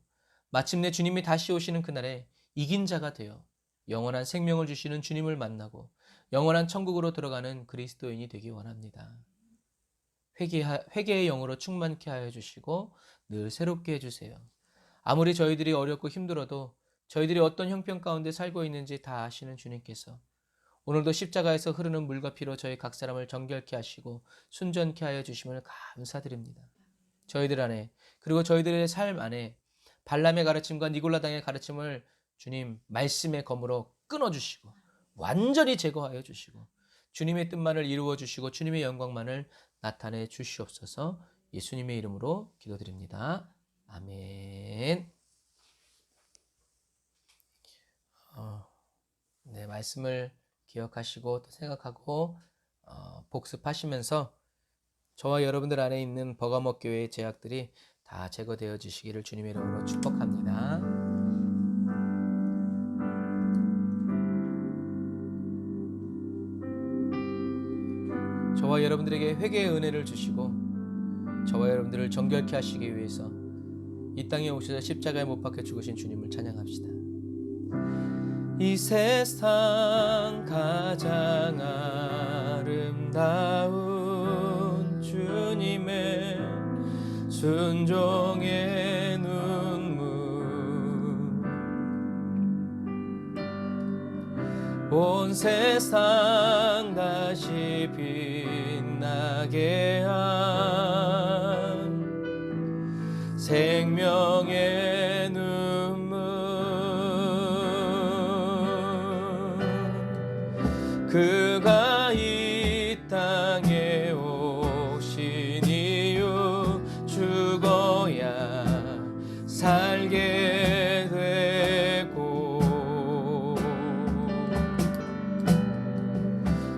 S1: 마침내 주님이 다시 오시는 그날에 이긴 자가 되어 영원한 생명을 주시는 주님을 만나고 영원한 천국으로 들어가는 그리스도인이 되기 원합니다. 회개의 영으로 충만케 하여 주시고 늘 새롭게 해주세요. 아무리 저희들이 어렵고 힘들어도 저희들이 어떤 형편 가운데 살고 있는지 다 아시는 주님께서 오늘도 십자가에서 흐르는 물과 피로 저희 각 사람을 정결케 하시고 순전케 하여 주심을 감사드립니다. 저희들 안에 그리고 저희들의 삶 안에 발람의 가르침과 니골라당의 가르침을 주님 말씀의 검으로 끊어주시고 완전히 제거하여 주시고 주님의 뜻만을 이루어 주시고 주님의 영광만을 나타내 주시옵소서. 예수님의 이름으로 기도드립니다. 아멘. 네, 말씀을 기억하시고 또 생각하고 복습하시면서 저와 여러분들 안에 있는 버가모 교회의 죄악들이 다 제거되어 주시기를 주님의 이름으로 축복합니다. 저와 여러분들에게 회개의 은혜를 주시고 저와 여러분들을 정결케 하시기 위해서 이 땅에 오셔서 십자가에 못 박혀 죽으신 주님을 찬양합시다. 이 세상 가장 아름다운 주님의 순종의 눈물 온 세상 다시 빛나게 한 생명의 눈물 그가 이 땅에 오신 이유 죽어야 살게 되고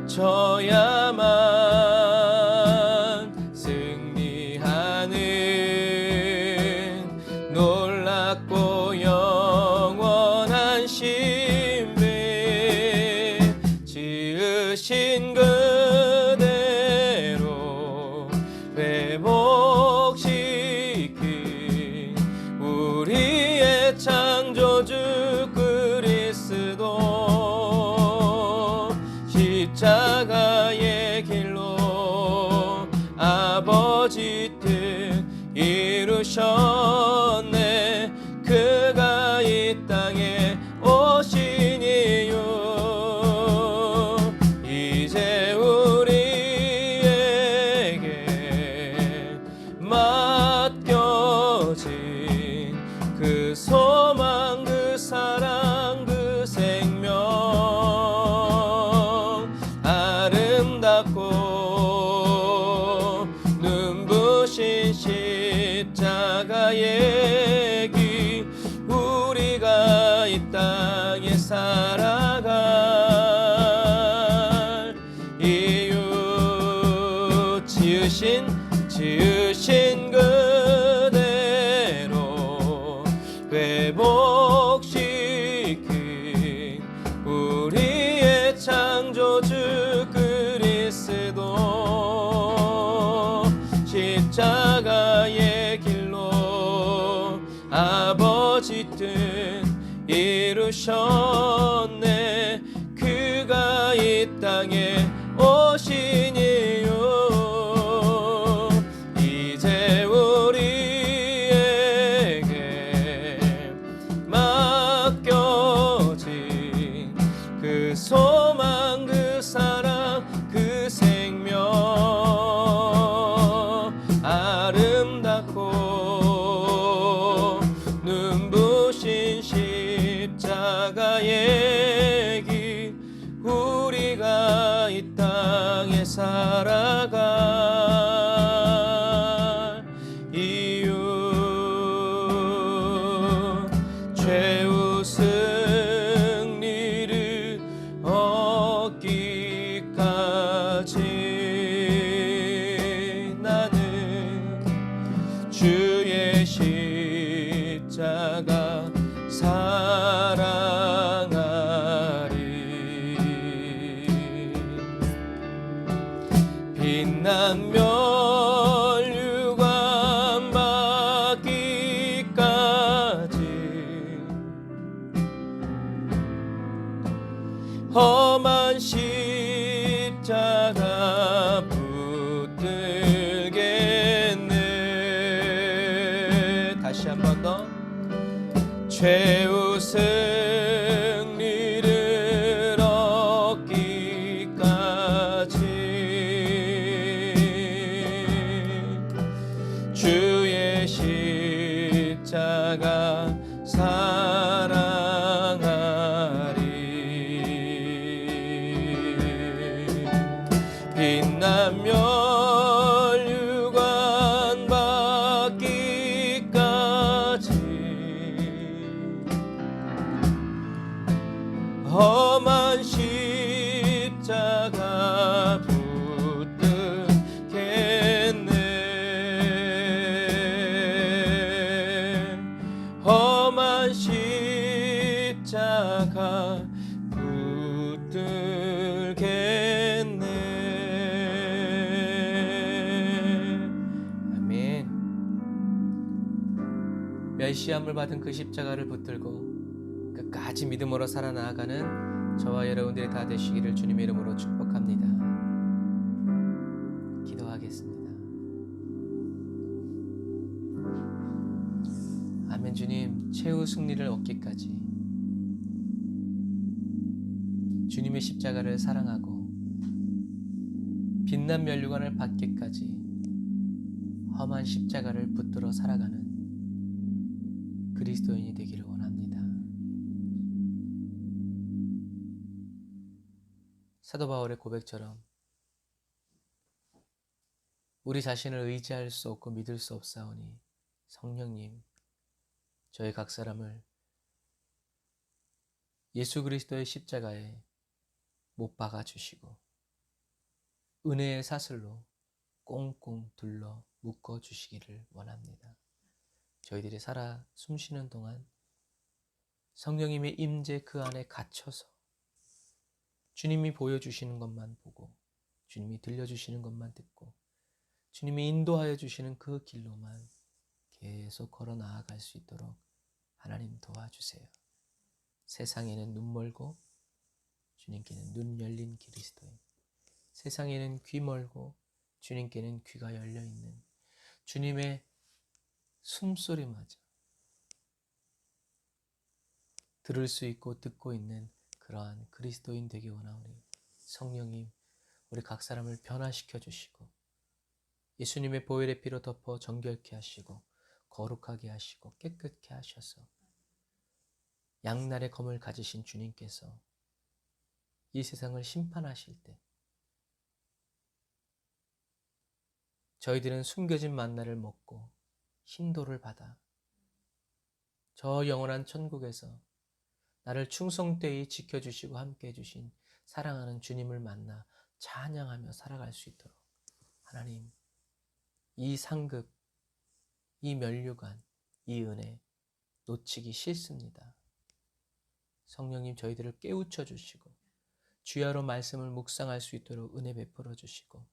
S1: 져야만 승리하는 놀랍고 영원한 신비 지으신 그대로 회복시킨 우리의 창조주 그리스도 십자가의 길로 아버지 뜻 이루셨네. 그가 이 땅에 오신 이유 이제 우리에게 십자가의 길 우리가 이 땅에 살아갈 이유 지으신 그대로 회복시킨 우리의 창조주 그리스도 십자가의 길로 아버지 뜻 이루셨네. 그가 이 땅에 오신 이유 이제 우리에게 맡겨진 그 소망 그 사랑 그 생명 아름답고 눈부신 십자가의 길 우리가 이 땅에 살아갈 이유 최후 승리를 얻기까지 나는 주의 십자가 사랑하리. 빛난 멸류관 받기까지 험한 십자가 붙들겠네. 다시 한 번 더. 최후 승리를 얻기까지 주의 십자가 사랑하리. 빛난 멸류관 받기까지 험한 십자가 붙들겠네. 험한 십자가 붙들겠네. 아멘. 멸시함을 받은 그 십자가를 붙들고 끝까지 믿음으로 살아나가는 저와 여러분들이 다 되시기를 주님의 이름으로 축복합니다. 기도하겠습니다. 아멘. 주님, 최후 승리를 얻기까지 주님의 십자가를 사랑하고 빛난 멸류관을 받기까지 험한 십자가를 붙들어 살아가는 그리스도인이 되기를 원합니다. 사도 바울의 고백처럼 우리 자신을 의지할 수 없고 믿을 수 없사오니 성령님 저희 각 사람을 예수 그리스도의 십자가에 못 박아 주시고 은혜의 사슬로 꽁꽁 둘러 묶어 주시기를 원합니다. 저희들이 살아 숨쉬는 동안 성령님의 임재 그 안에 갇혀서 주님이 보여주시는 것만 보고 주님이 들려주시는 것만 듣고 주님이 인도하여 주시는 그 길로만 계속 걸어 나아갈 수 있도록 하나님 도와주세요. 세상에는 눈 멀고 주님께는 눈 열린 그리스도인, 세상에는 귀 멀고 주님께는 귀가 열려있는 주님의 숨소리마저 들을 수 있고 듣고 있는 그러한 그리스도인 되기 원하오니 성령님 우리 각 사람을 변화시켜 주시고 예수님의 보혈의 피로 덮어 정결케 하시고 거룩하게 하시고 깨끗게 하셔서 양날의 검을 가지신 주님께서 이 세상을 심판하실 때 저희들은 숨겨진 만나를 먹고 힘도를 받아 저 영원한 천국에서 나를 충성되이 지켜주시고 함께해 주신 사랑하는 주님을 만나 찬양하며 살아갈 수 있도록 하나님, 이 상급, 이 면류관, 이 은혜 놓치기 싫습니다. 성령님, 저희들을 깨우쳐 주시고 주야로 말씀을 묵상할 수 있도록 은혜 베풀어 주시고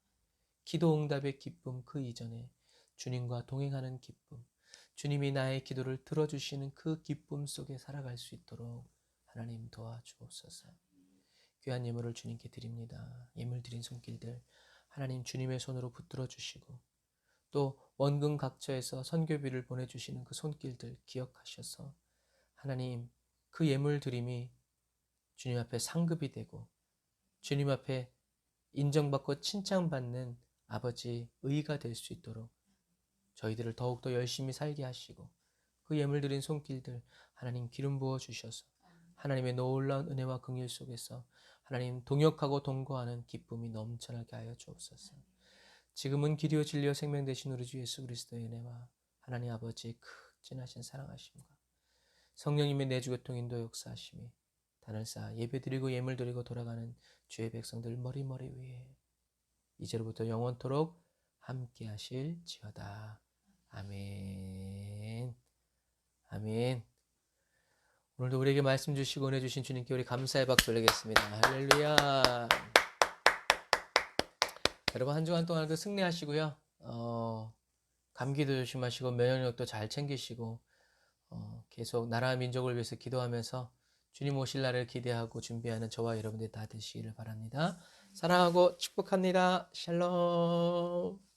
S1: 기도 응답의 기쁨, 그 이전에 주님과 동행하는 기쁨, 주님이 나의 기도를 들어주시는 그 기쁨 속에 살아갈 수 있도록 하나님 도와주옵소서. 귀한 예물을 주님께 드립니다. 예물 드린 손길들 하나님 주님의 손으로 붙들어 주시고 또 원근 각처에서 선교비를 보내주시는 그 손길들 기억하셔서 하나님, 그 예물 드림이 주님 앞에 상급이 되고 주님 앞에 인정받고 칭찬받는 아버지 의가 될 수 있도록 저희들을 더욱더 열심히 살게 하시고 그 예물 드린 손길들 하나님 기름 부어 주셔서 하나님의 놀라운 은혜와 긍휼 속에서 하나님 동역하고 동거하는 기쁨이 넘쳐나게 하여 주옵소서. 지금은 길이요 진리요 생명 되신 우리 주 예수 그리스도의 은혜와 하나님 아버지의 극진하신 사랑하심과 성령님의 내주교통 인도 역사하심이 단을 쌓아 예배드리고 예물드리고 돌아가는 주의 백성들 머리머리 위에 이제로부터 영원토록 함께 하실지어다. 아멘. 아멘. 오늘도 우리에게 말씀 주시고 은혜 주신 주님께 우리 감사의 박수 올리겠습니다. 할렐루야. 여러분 한 주간 동안도 승리하시고요. 감기도 조심하시고 면역력도 잘 챙기시고 계속 나라와 민족을 위해서 기도하면서 주님 오실 날을 기대하고 준비하는 저와 여러분들 다 되시기를 바랍니다. 사랑하고 축복합니다. 샬롬.